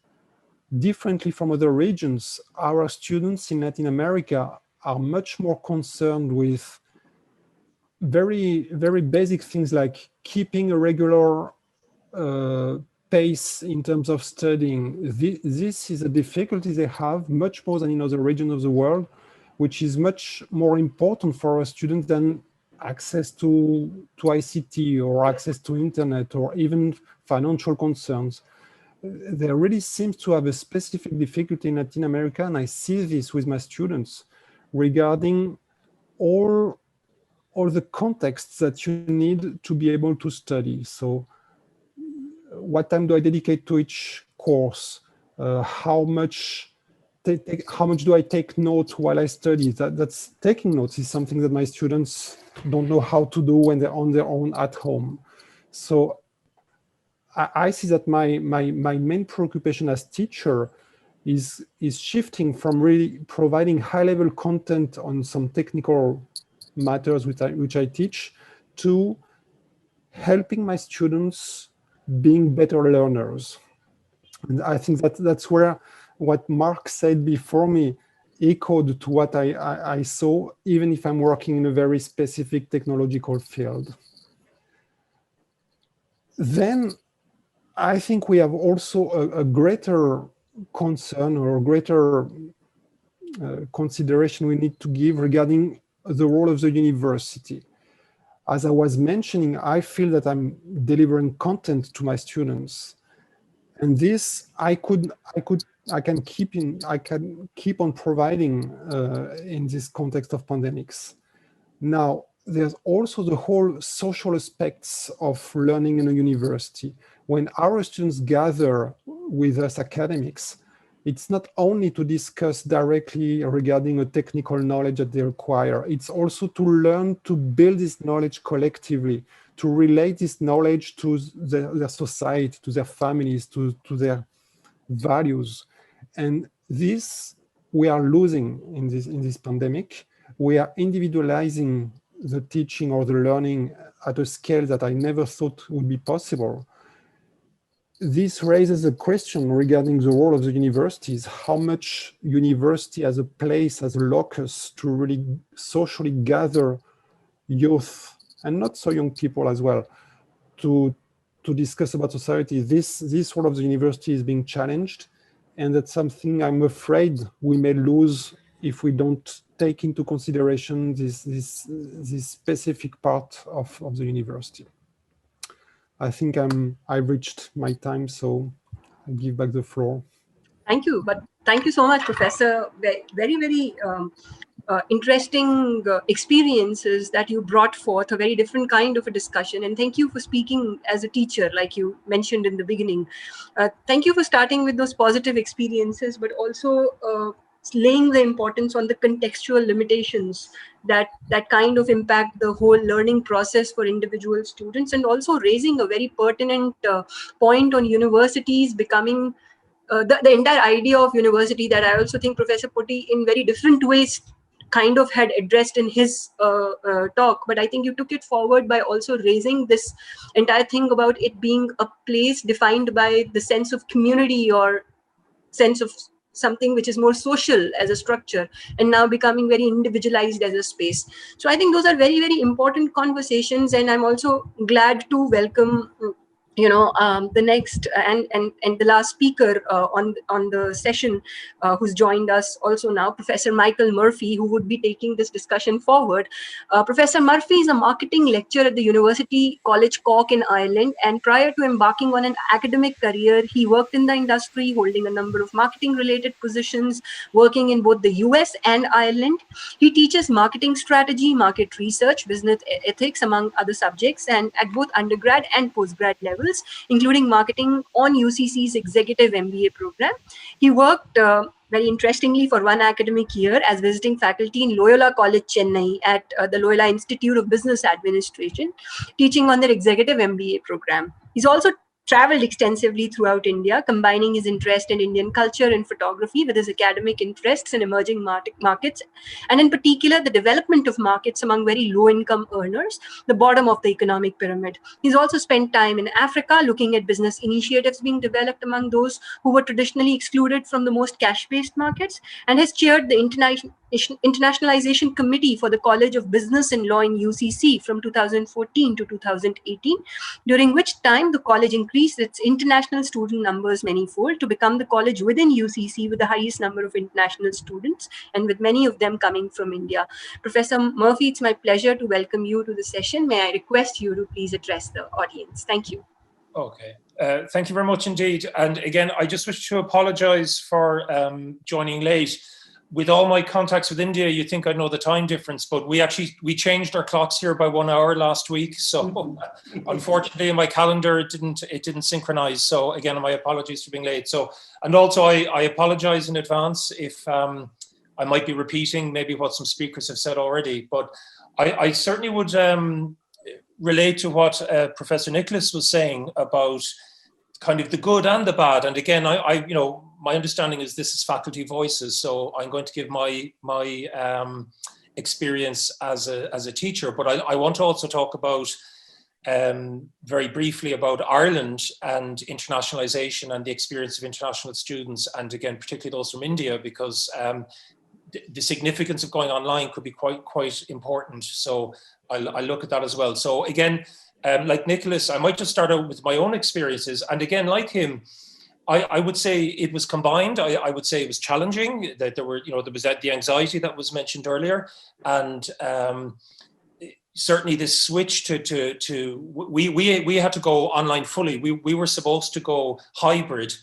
E: differently from other regions, our students in Latin America are much more concerned with very, very basic things like keeping a regular pace in terms of studying. This is a difficulty they have much more than in other regions of the world, which is much more important for our students than access to ICT or access to internet or even financial concerns. There really seems to have a specific difficulty in Latin America, and I see this with my students regarding all the contexts that you need to be able to study. So what time do I dedicate to each course? How much do I take notes while I study? That's taking notes is something that my students don't know how to do when they're on their own at home. So I see that my main preoccupation as teacher is shifting from really providing high-level content on some technical matters which I teach to helping my students being better learners. And I think that's where what Mark said before me echoed to what I saw, even if I'm working in a very specific technological field. Then I think we have also a greater concern or a greater consideration we need to give regarding the role of the university. As I was mentioning, I feel that I'm delivering content to my students, and this I can keep on providing in this context of pandemics. Now, there's also the whole social aspects of learning in a university. When our students gather with us academics, it's not only to discuss directly regarding a technical knowledge that they acquire, it's also to learn to build this knowledge collectively, to relate this knowledge to their society, to their families, to their values. And this we are losing in this pandemic. We are individualizing the teaching or the learning at a scale that I never thought would be possible. This raises a question regarding the role of the universities, how much university as a place, as a locus to really socially gather youth and not so young people as well to discuss about society. This role of the university is being challenged, and that's something I'm afraid we may lose if we don't take into consideration this specific part of the university. I think I've reached my time, so I give back the floor.
B: Thank you. But thank you so much, Professor. Very, very interesting experiences that you brought forth, a very different kind of a discussion. And thank you for speaking as a teacher, like you mentioned in the beginning. Thank you for starting with those positive experiences, but also laying the importance on the contextual limitations that kind of impact the whole learning process for individual students, and also raising a very pertinent point on universities becoming the entire idea of university that I also think Professor Putti in very different ways kind of had addressed in his talk, but I think you took it forward by also raising this entire thing about it being a place defined by the sense of community or sense of something which is more social as a structure, and now becoming very individualized as a space. So I think those are very, very important conversations, and I'm also glad to welcome the next and the last speaker on the session, who's joined us also now, Professor Michael Murphy, who would be taking this discussion forward. Professor Murphy is a marketing lecturer at the University College Cork in Ireland, and prior to embarking on an academic career, he worked in the industry, holding a number of marketing related positions, working in both the US and Ireland. He teaches marketing strategy, market research, business ethics, among other subjects, and at both undergrad and postgrad levels, including marketing on UCC's executive MBA program. He worked very interestingly for one academic year as visiting faculty in Loyola College, Chennai, at the Loyola Institute of Business Administration, teaching on their executive MBA program. He's also traveled extensively throughout India, combining his interest in Indian culture and photography with his academic interests in emerging markets, and in particular, the development of markets among very low-income earners, the bottom of the economic pyramid. He's also spent time in Africa looking at business initiatives being developed among those who were traditionally excluded from the most cash-based markets, and has chaired the Internationalization Committee for the College of Business and Law in UCC from 2014 to 2018, during which time the college increased its international student numbers manyfold to become the college within UCC with the highest number of international students, and with many of them coming from India. Professor Murphy, it's my pleasure to welcome you to the session. May I request you to please address the audience? Thank you.
F: Okay. Thank you very much indeed. And again, I just wish to apologize for joining late. With all my contacts with India, you think I know the time difference, but we changed our clocks here by 1 hour last week. So unfortunately in my calendar, it didn't synchronize. So again, my apologies for being late. So, and also I apologize in advance if I might be repeating maybe what some speakers have said already, but I certainly would relate to what Professor Nicholas was saying about kind of the good and the bad. And again, my understanding is this is faculty voices, so I'm going to give my experience as a teacher. But I want to also talk about very briefly about Ireland and internationalization and the experience of international students, and again, particularly those from India, because the significance of going online could be quite important. So I'll look at that as well. So again, like Nicholas, I might just start out with my own experiences. And again, like him, I would say it was combined. I would say it was challenging, that there was the anxiety that was mentioned earlier. And certainly this switch we had to go online fully. We were supposed to go hybrid.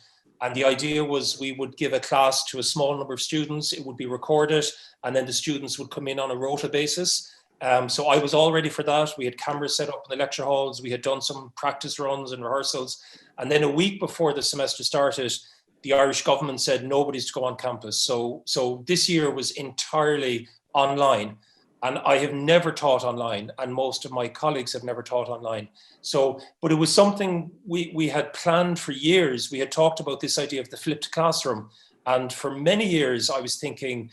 F: And the idea was we would give a class to a small number of students, it would be recorded, and then the students would come in on a rota basis. So I was all ready for that. We had cameras set up in the lecture halls. We had done some practice runs and rehearsals. And then a week before the semester started, the Irish government said nobody's to go on campus. So this year was entirely online. And I have never taught online, and most of my colleagues have never taught online. So, but it was something we had planned for years. We had talked about this idea of the flipped classroom. And for many years, I was thinking,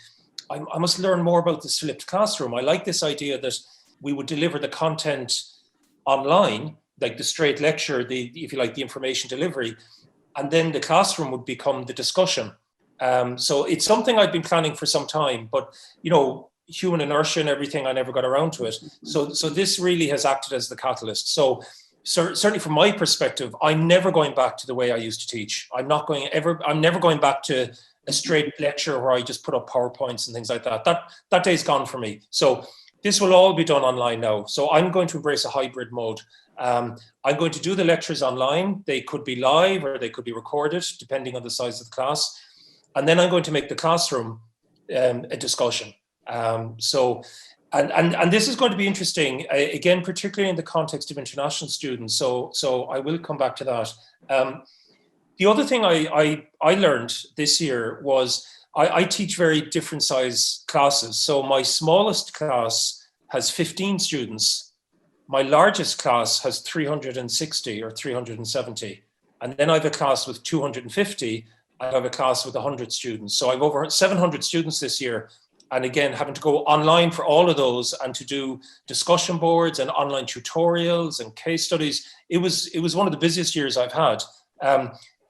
F: I must learn more about this flipped classroom. I like this idea that we would deliver the content online, like the straight lecture, if you like, the information delivery, and then the classroom would become the discussion. So it's something I've been planning for some time, but human inertia and everything, I never got around to it. So this really has acted as the catalyst. So certainly from my perspective, I'm never going back to the way I used to teach. I'm never going back to a straight lecture where I just put up PowerPoints and things like that. That day's gone for me. So this will all be done online now. So I'm going to embrace a hybrid mode. I'm going to do the lectures online. They could be live or they could be recorded, depending on the size of the class. And then I'm going to make the classroom a discussion. And this is going to be interesting, again, particularly in the context of international students. So I will come back to that. The other thing I learned this year was I teach very different size classes. So my smallest class has 15 students. My largest class has 360 or 370. And then I have a class with 250. I have a class with 100 students. So I've over 700 students this year. And again, having to go online for all of those and to do discussion boards and online tutorials and case studies, it was one of the busiest years I've had.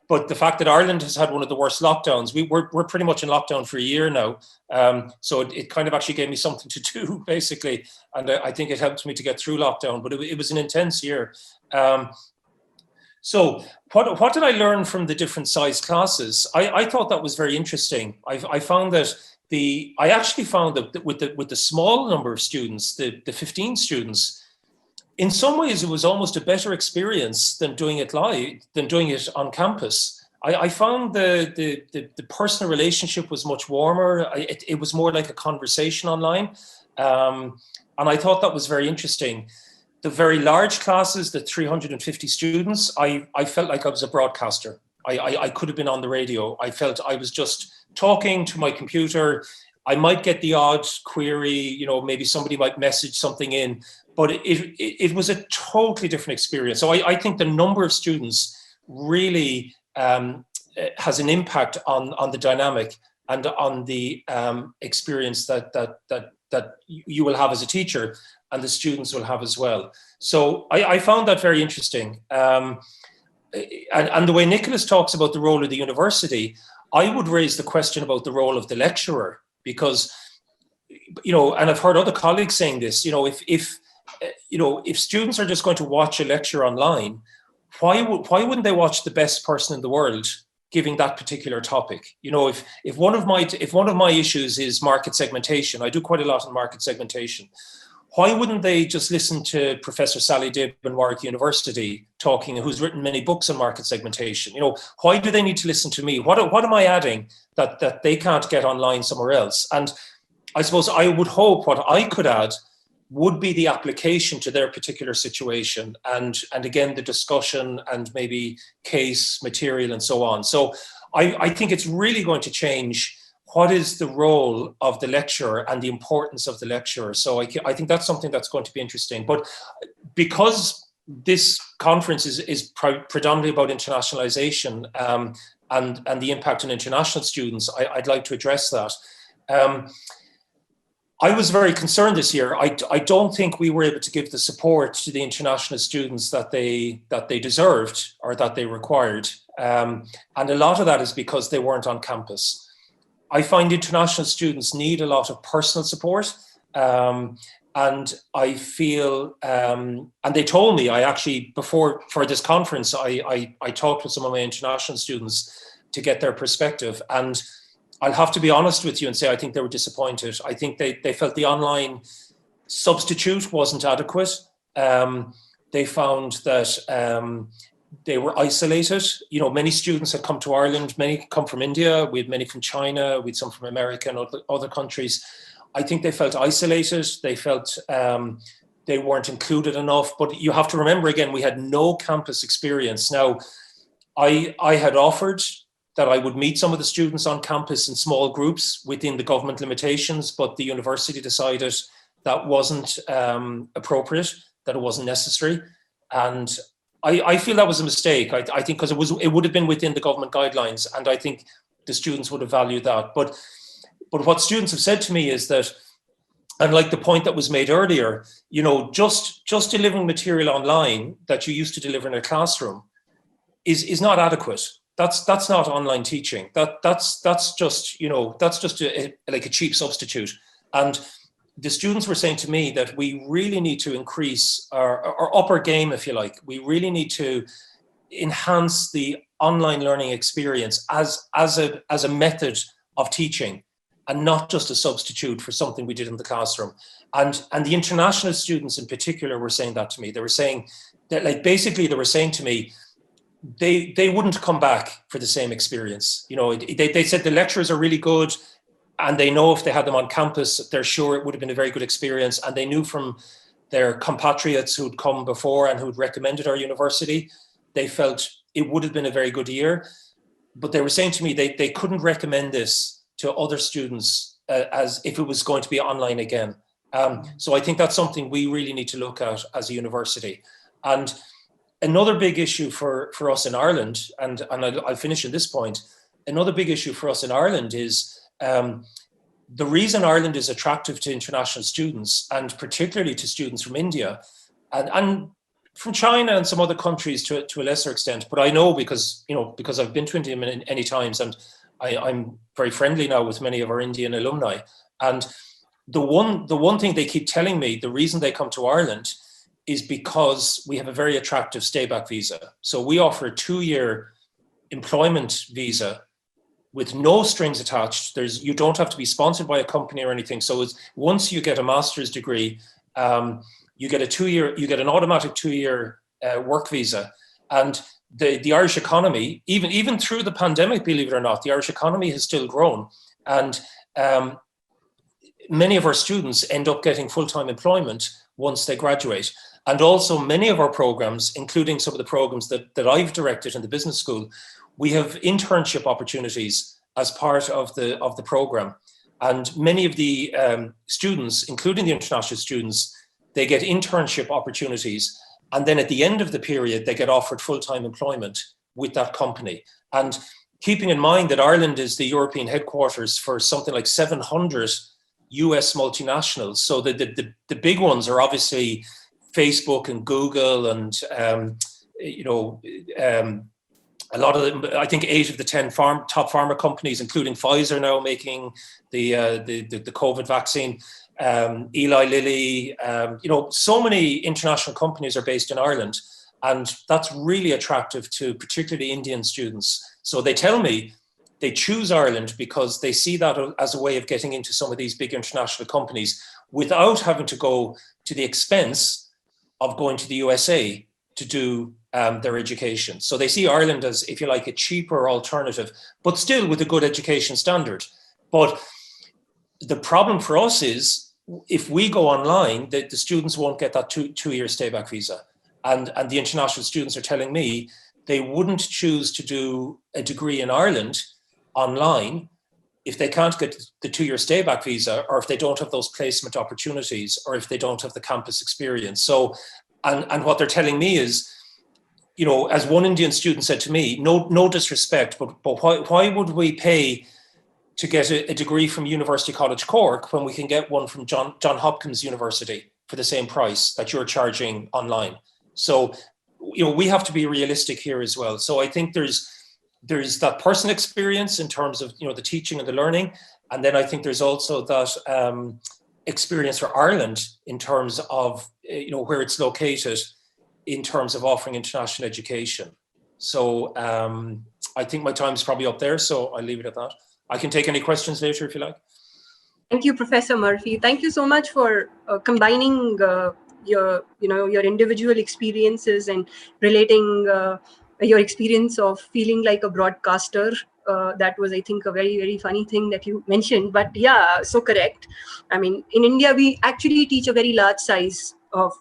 F: but the fact that Ireland has had one of the worst lockdowns, we're pretty much in lockdown for a year now. So it kind of actually gave me something to do, basically. And I think it helped me to get through lockdown, but it was an intense year. So what did I learn from the different size classes? I thought that was very interesting. I found that I actually found that with the small number of students, the 15 students, in some ways it was almost a better experience than doing it live, than doing it on campus. I found the personal relationship was much warmer. It was more like a conversation online. And I thought that was very interesting. The very large classes, the 350 students, I felt like I was a broadcaster. I could have been on the radio. I felt I was just talking to my computer. I might get the odd query, maybe somebody might message something in, but it was a totally different experience. So I think the number of students really has an impact on the dynamic and on the experience that you will have as a teacher and the students will have as well. So I found that very interesting. And the way Nicholas talks about the role of the university, I would raise the question about the role of the lecturer, because, and I've heard other colleagues saying this, if students are just going to watch a lecture online, why wouldn't they watch the best person in the world giving that particular topic? If one of my issues is market segmentation, I do quite a lot in market segmentation. Why wouldn't they just listen to Professor Sally Dibb in Warwick University talking, who's written many books on market segmentation? Why do they need to listen to me? What am I adding that they can't get online somewhere else? And I suppose I would hope what I could add would be the application to their particular situation, and again, the discussion and maybe case material and so on. So I think it's really going to change what is the role of the lecturer and the importance of the lecturer. So I think that's something that's going to be interesting. But because this conference is predominantly about internationalization and the impact on international students, I'd like to address that. I was very concerned this year. I don't think we were able to give the support to the international students that they deserved or that they required. And a lot of that is because they weren't on campus. I find international students need a lot of personal support. And I feel, and they told me, I actually, for this conference, I talked with some of my international students to get their perspective. And I'll have to be honest with you and say, I think they were disappointed. I think they felt the online substitute wasn't adequate. They found that they were isolated. Many students had come to Ireland, many come from India, we had many from China, we had some from America and other countries. I think they felt isolated. They felt they weren't included enough. But you have to remember, again, we had no campus experience. Now, I had offered that I would meet some of the students on campus in small groups within the government limitations, but the university decided that wasn't appropriate, that it wasn't necessary. And I feel that was a mistake. I think because it would have been within the government guidelines, and I think the students would have valued that. But what students have said to me is that, and like the point that was made earlier, just delivering material online that you used to deliver in a classroom is not adequate. That's not online teaching. That's just like a cheap substitute. And the students were saying to me that we really need to increase our upper game, if you like. We really need to enhance the online learning experience as a method of teaching, and not just a substitute for something we did in the classroom. And the international students in particular were saying that to me. They were saying that, like, basically they were saying to me, they wouldn't come back for the same experience. They said the lecturers are really good, and they know if they had them on campus, they're sure it would have been a very good experience. And they knew from their compatriots who'd come before and who'd recommended our university, they felt it would have been a very good year. But they were saying to me they couldn't recommend this to other students as if it was going to be online again. So I think that's something we really need to look at as a university. And another big issue for us in Ireland, and I'll finish on this point, another big issue for us in Ireland is the reason Ireland is attractive to international students, and particularly to students from India, and from China and some other countries to a lesser extent. But I know because I've been to India many times, and I'm very friendly now with many of our Indian alumni. And the one thing they keep telling me, the reason they come to Ireland is because we have a very attractive stay-back visa. So we offer a 2-year employment visa with no strings attached. You don't have to be sponsored by a company or anything. So once you get a master's degree, you get an automatic 2-year work visa. And the Irish economy, even through the pandemic, believe it or not, the Irish economy has still grown. And many of our students end up getting full-time employment once they graduate. And also many of our programs, including some of the programs that I've directed in the business school, we have internship opportunities as part of the program. And many of the students, including the international students, they get internship opportunities. And then at the end of the period, they get offered full-time employment with that company. And keeping in mind that Ireland is the European headquarters for something like 700 US multinationals. So the big ones are obviously Facebook and Google and, a lot of them, I think 8 of the 10 top pharma companies, including Pfizer now making the COVID vaccine, Eli Lilly, so many international companies are based in Ireland. And that's really attractive to particularly Indian students. So they tell me they choose Ireland because they see that as a way of getting into some of these big international companies without having to go to the expense of going to the USA to do their education. So they see Ireland as, if you like, a cheaper alternative, but still with a good education standard. But the problem for us is if we go online, the students won't get that two-year stay-back visa. And the international students are telling me they wouldn't choose to do a degree in Ireland online if they can't get the 2-year stay-back visa, or if they don't have those placement opportunities, or if they don't have the campus experience. So, and what they're telling me is, as one Indian student said to me, no disrespect, but why would we pay to get a degree from University College Cork when we can get one from John Hopkins University for the same price that you're charging online? So, we have to be realistic here as well. So I think there's that personal experience in terms of, the teaching and the learning. And then I think there's also that experience for Ireland in terms of, where it's located in terms of offering international education. So I think my time is probably up there, so I'll leave it at that. I can take any questions later if you like.
B: Thank you, Professor Murphy. Thank you so much for combining your individual experiences and relating your experience of feeling like a broadcaster. That was, I think, a very, very funny thing that you mentioned. But yeah, so correct. I mean, in India, we actually teach a very large size of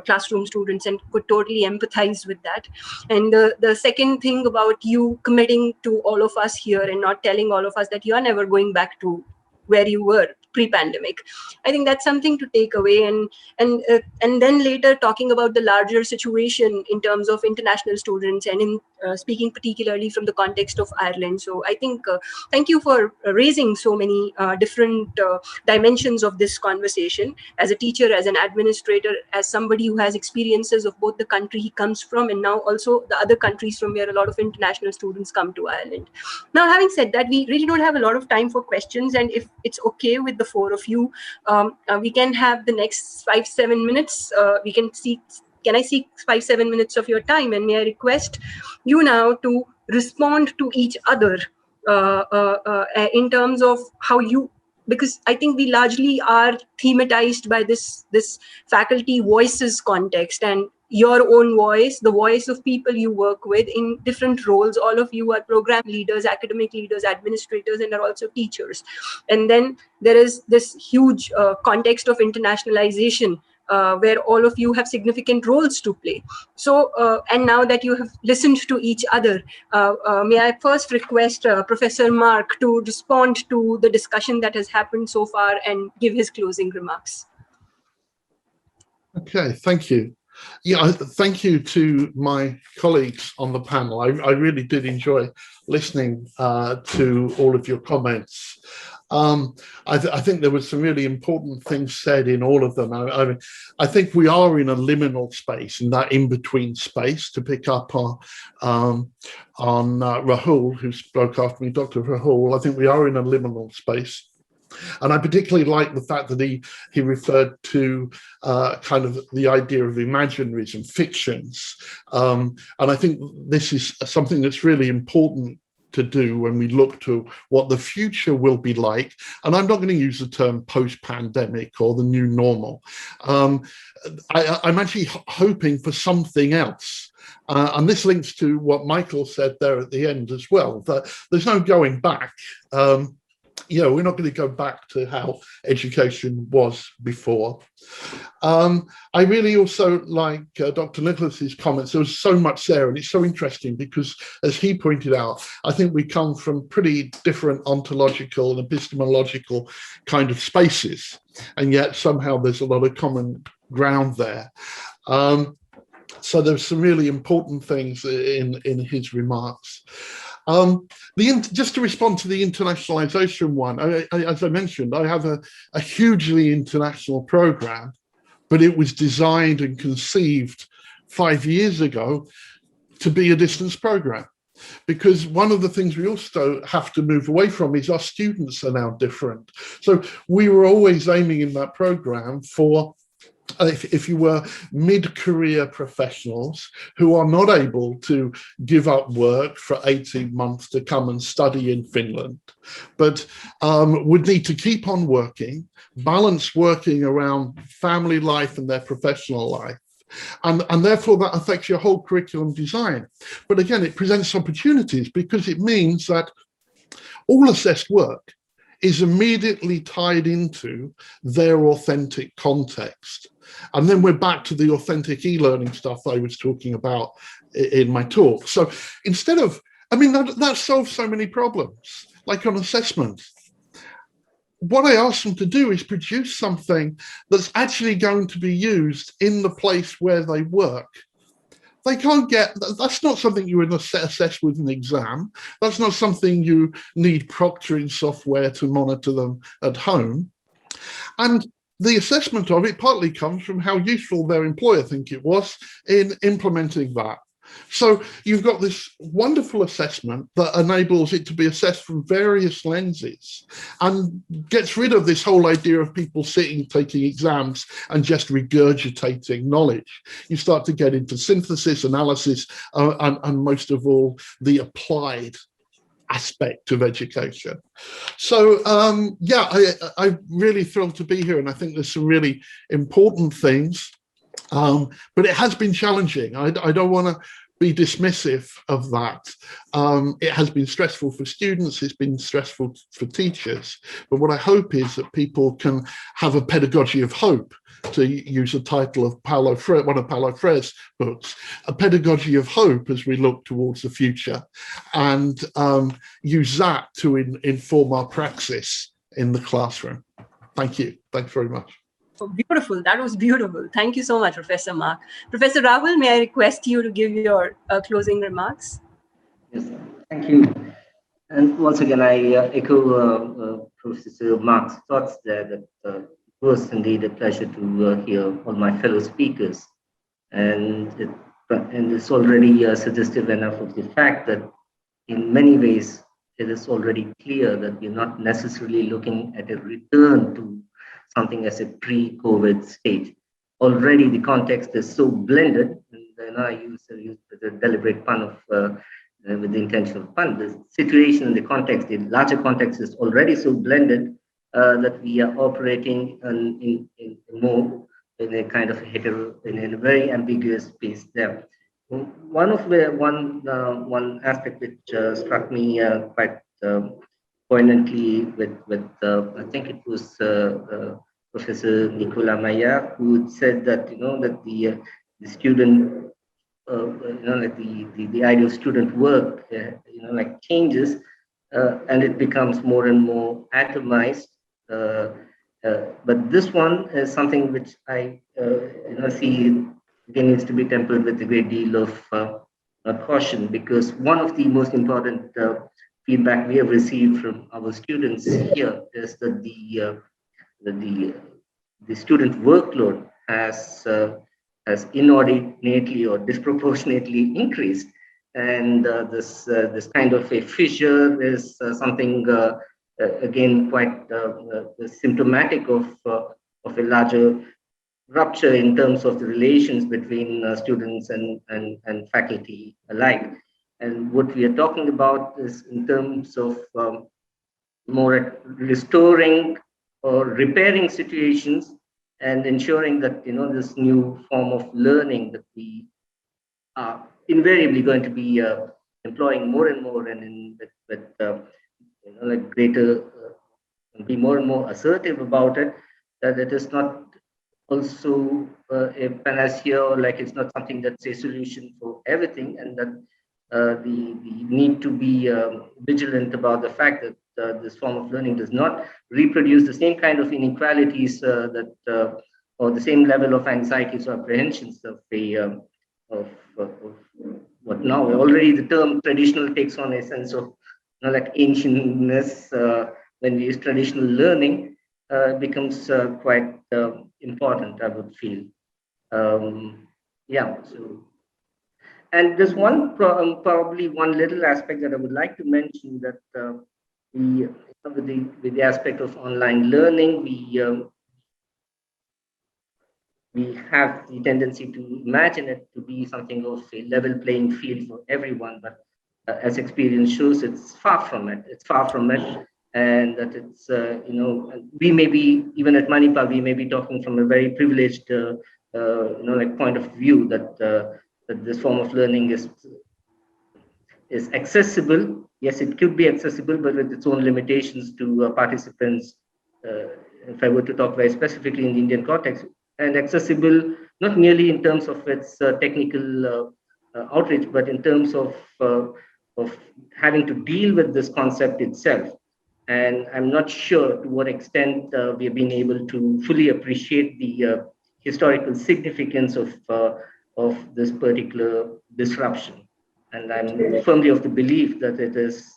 B: classroom students and could totally empathize with that. And the second thing about you committing to all of us here and not telling all of us that you're never going back to where you were pre-pandemic, I think that's something to take away. And then later talking about the larger situation in terms of international students and in speaking particularly from the context of Ireland. So I think thank you for raising so many different dimensions of this conversation. As a teacher, as an administrator, as somebody who has experiences of both the country he comes from and now also the other countries from where a lot of international students come to Ireland. Now, having said that, we really don't have a lot of time for questions, and if it's okay with the four of you, we can have the next 5-7 minutes. Can I seek 5-7 minutes of your time? And may I request you now to respond to each other in terms of how you, because I think we largely are thematized by this faculty voices context, and your own voice, the voice of people you work with in different roles. All of you are program leaders, academic leaders, administrators, and are also teachers. And then there is this huge context of internationalization where all of you have significant roles to play. So, and now that you have listened to each other, may I first request Professor Mark to respond to the discussion that has happened so far and give his closing remarks.
C: Okay, thank you. Yeah, thank you to my colleagues on the panel. I really did enjoy listening to all of your comments. I think there was some really important things said in all of them. I think we are in a liminal space, in that in-between space, to pick up on Rahul, who spoke after me, Dr. Rahul. I think we are in a liminal space. And I particularly like the fact that he referred to kind of the idea of imaginaries and fictions. And I think this is something that's really important to do when we look to what the future will be like. And I'm not going to use the term post-pandemic or the new normal. I'm actually hoping for something else. And this links to what Michael said there at the end as well, that there's no going back. We're not going to go back to how education was before. I really also like Dr. Nicholas's comments. There was so much there, and it's so interesting because, as he pointed out, I think we come from pretty different ontological and epistemological kind of spaces, and yet somehow there's a lot of common ground there. So there's some really important things in his remarks. Just to respond to the internationalization one, as I mentioned, I have a hugely international program, but it was designed and conceived 5 years ago to be a distance program. Because one of the things we also have to move away from is our students are now different. So we were always aiming in that program for, if you were mid-career professionals who are not able to give up work for 18 months to come and study in Finland, but would need to keep on working, balance working around family life and their professional life. And therefore that affects your whole curriculum design. But again, it presents opportunities because it means that all assessed work is immediately tied into their authentic context. And then we're back to the authentic e-learning stuff I was talking about in my talk. So instead of, that solves so many problems, like on assessment. What I asked them to do is produce something that's actually going to be used in the place where they work. They can't that's not something you would assess with an exam. That's not something you need proctoring software to monitor them at home. And the assessment of it partly comes from how useful their employer think it was in implementing that. So you've got this wonderful assessment that enables it to be assessed from various lenses and gets rid of this whole idea of people sitting, taking exams and just regurgitating knowledge. You start to get into synthesis, analysis, and most of all, the applied aspect of education. So I'm really thrilled to be here, and I think there's some really important things, but it has been challenging. I don't want to be dismissive of that. It has been stressful for students, it's been stressful for teachers, but what I hope is that people can have a pedagogy of hope, to use the title of one of Paulo Freire's books, a pedagogy of hope as we look towards the future, and use that to inform our praxis in the classroom. Thank you. Thanks very much.
B: Oh, beautiful. That was beautiful. Thank you so much, Professor Mark. Professor Rahul, may I request you to give your closing remarks?
D: Yes, thank you. And once again, I echo Professor Mark's thoughts there, that it was indeed a pleasure to hear all my fellow speakers. And it's already suggestive enough of the fact that in many ways, it is already clear that we're not necessarily looking at a return to something as a pre-COVID stage. Already the context is so blended, and then I use the deliberate pun of with the intention of pun. The situation and the context, the larger context, is already so blended that we are operating in a kind of in a very ambiguous space there. One aspect which struck me quite poignantly with I think it was Professor Nicolas Maillard, who said that that the student the idea of student work changes and it becomes more and more atomized. But this one is something which I see again needs to be tempered with a great deal of caution, because one of the most important feedback we have received from our students here is that the student workload has inordinately or disproportionately increased, and this kind of a fissure is something again quite symptomatic of a larger rupture in terms of the relations between students and faculty alike. And what we are talking about is in terms of more restoring or repairing situations and ensuring that this new form of learning that we are invariably going to be employing more and more, and with like greater be more and more assertive about it, that it is not also a panacea, or like it's not something that's a solution for everything, and that the need to be vigilant about the fact that this form of learning does not reproduce the same kind of inequalities or the same level of anxieties or apprehensions of what now already the term traditional takes on a sense of like ancientness. When we use traditional learning, becomes quite important, I would feel. Yeah. So, and there's probably one little aspect that I would like to mention, that with the aspect of online learning, we have the tendency to imagine it to be something of a level playing field for everyone, but as experience shows, it's far from it. It's far from it. And that it's, we may be, even at Manipal, we may be talking from a very privileged, like point of view, that this form of learning is accessible. Yes, it could be accessible, but with its own limitations to participants. If I were to talk very specifically in the Indian context, and accessible not merely in terms of its technical outreach, but in terms of having to deal with this concept itself. And I'm not sure to what extent we have been able to fully appreciate the historical significance of this particular disruption. And I'm firmly of the belief that it is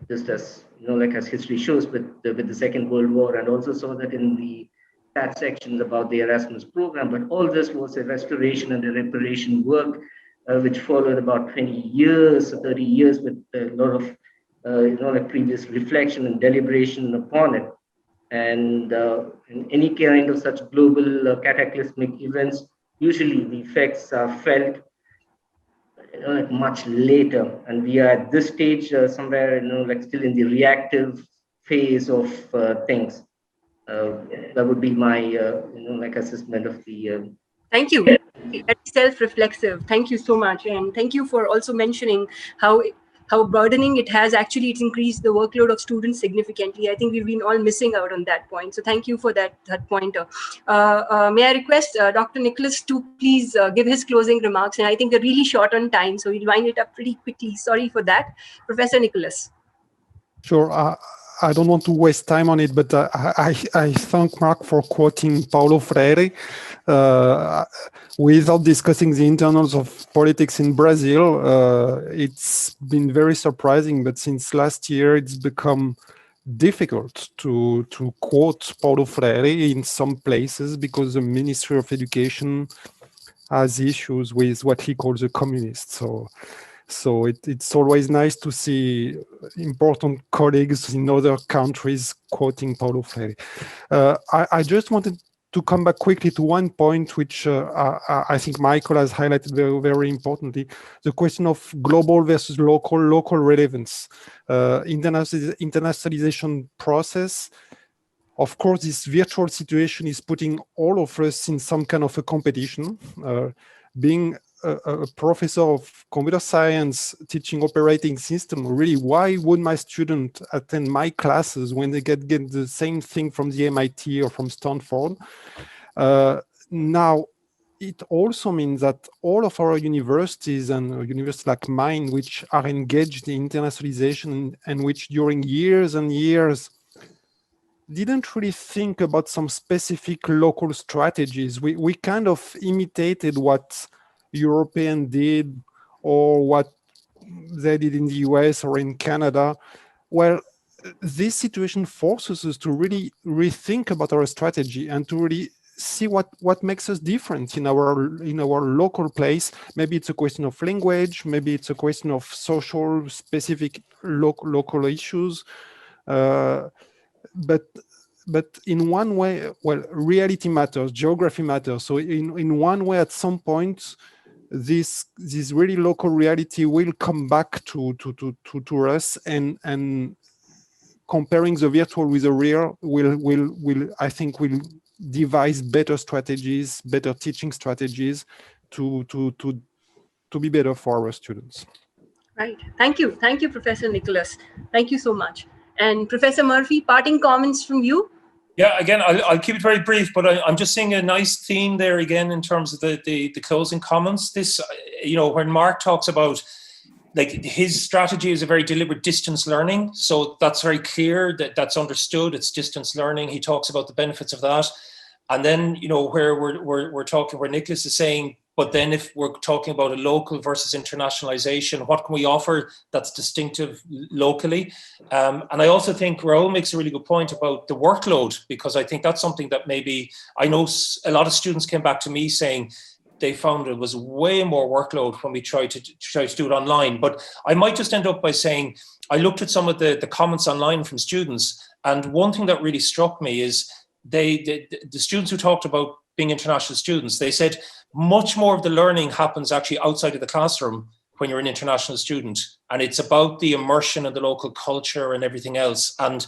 D: just as like as history shows with the Second World War, and also saw that in the chat sections about the Erasmus program. But all this was a restoration and a reparation work which followed about 20 years, 30 years, with a lot of like previous reflection and deliberation upon it. And in any kind of such global cataclysmic events, usually the effects are felt like much later, and we are at this stage somewhere like still in the reactive phase of things. That would be my like assessment of the
B: Thank you. Very self-reflexive. Thank you so much, and thank you for also mentioning how burdening it has. Actually, it's increased the workload of students significantly. I think we've been all missing out on that point. So thank you for that pointer. May I request Dr. Nicholas to please give his closing remarks? And I think they're really short on time, so we'll wind it up pretty quickly. Sorry for that. Professor Nicholas.
E: Sure. I don't want to waste time on it, but I thank Mark for quoting Paulo Freire. Without discussing the internals of politics in Brazil, it's been very surprising, but since last year, it's become difficult to quote Paulo Freire in some places because the Ministry of Education has issues with what he calls the communists. So it's always nice to see important colleagues in other countries quoting Paulo Freire. I just wanted to come back quickly to one point, which I think Michael has highlighted very, very importantly, the question of global versus local relevance. Internationalization process. Of course, this virtual situation is putting all of us in some kind of a competition. Being a professor of computer science teaching operating system, really, why would my student attend my classes when they get the same thing from the MIT or from Stanford? Now, it also means that all of our universities and universities like mine, which are engaged in internationalization and which during years and years didn't really think about some specific local strategies. We kind of imitated what European did, or what they did in the US or in Canada. Well, this situation forces us to really rethink about our strategy and to really see what makes us different in our local place. Maybe it's a question of language, maybe it's a question of social specific local issues, but in one way, well, reality matters, geography matters. So in one way, at some point, this really local reality will come back to us, and comparing the virtual with the real will I think will devise better strategies, better teaching strategies to be better for our students.
B: Right. Thank you, Professor Nicholas. Thank you so much. And Professor Murphy, parting comments from you?
F: Yeah, again, I'll keep it very brief, but I'm just seeing a nice theme there again in terms of the closing comments. This, when Mark talks about, like, his strategy is a very deliberate distance learning. So that's very clear, that's understood, it's distance learning. He talks about the benefits of that. And then, where we're talking, where Nicholas is saying, but then if we're talking about a local versus internationalization, what can we offer that's distinctive locally? And I also think Raoul makes a really good point about the workload, because I think that's something that maybe, I know a lot of students came back to me saying they found it was way more workload when we tried to do it online. But I might just end up by saying, I looked at some of the comments online from students, and one thing that really struck me is the students who talked about being international students, they said much more of the learning happens actually outside of the classroom when you're an international student. And it's about the immersion of the local culture and everything else. And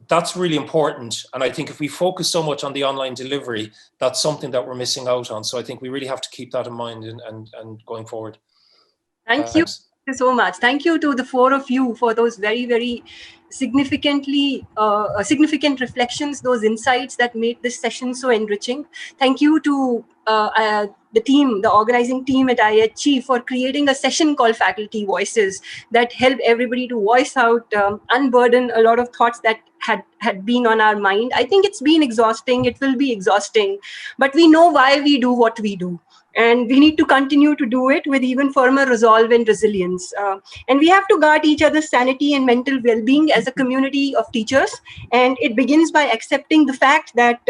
F: that's really important. And I think if we focus so much on the online delivery, that's something that we're missing out on. So I think we really have to keep that in mind and going forward.
B: Thank you so much. Thank you to the four of you for those very, very significant reflections, those insights that made this session so enriching. Thank you to the team, the organizing team at IHE, for creating a session called Faculty Voices that helped everybody to voice out, unburden a lot of thoughts that had been on our mind. I think it's been exhausting, it will be exhausting, but we know why we do what we do. And we need to continue to do it with even firmer resolve and resilience. And we have to guard each other's sanity and mental well-being as a community of teachers. And it begins by accepting the fact that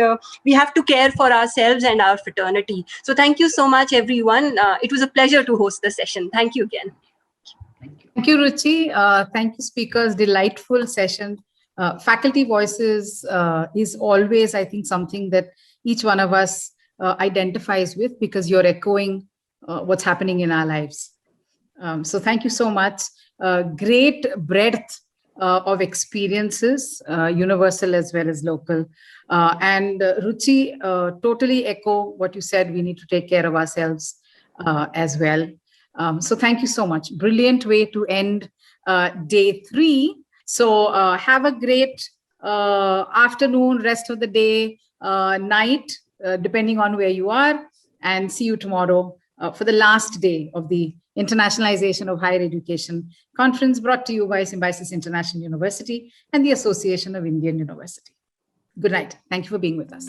B: we have to care for ourselves and our fraternity. So thank you so much, everyone. It was a pleasure to host the session. Thank you again.
A: Thank you, Ruchi. Thank you, speakers. Delightful session. Faculty Voices is always, I think, something that each one of us identifies with, because you're echoing what's happening in our lives. So thank you so much. Great breadth of experiences, universal as well as local. And Ruchi, totally echo what you said. We need to take care of ourselves as well. So thank you so much. Brilliant way to end day 3. So have a great afternoon, rest of the day, night, depending on where you are, and see you tomorrow for the last day of the Internationalization of Higher Education conference, brought to you by Symbiosis International University and the Association of Indian University. Good night. Thank you for being with us.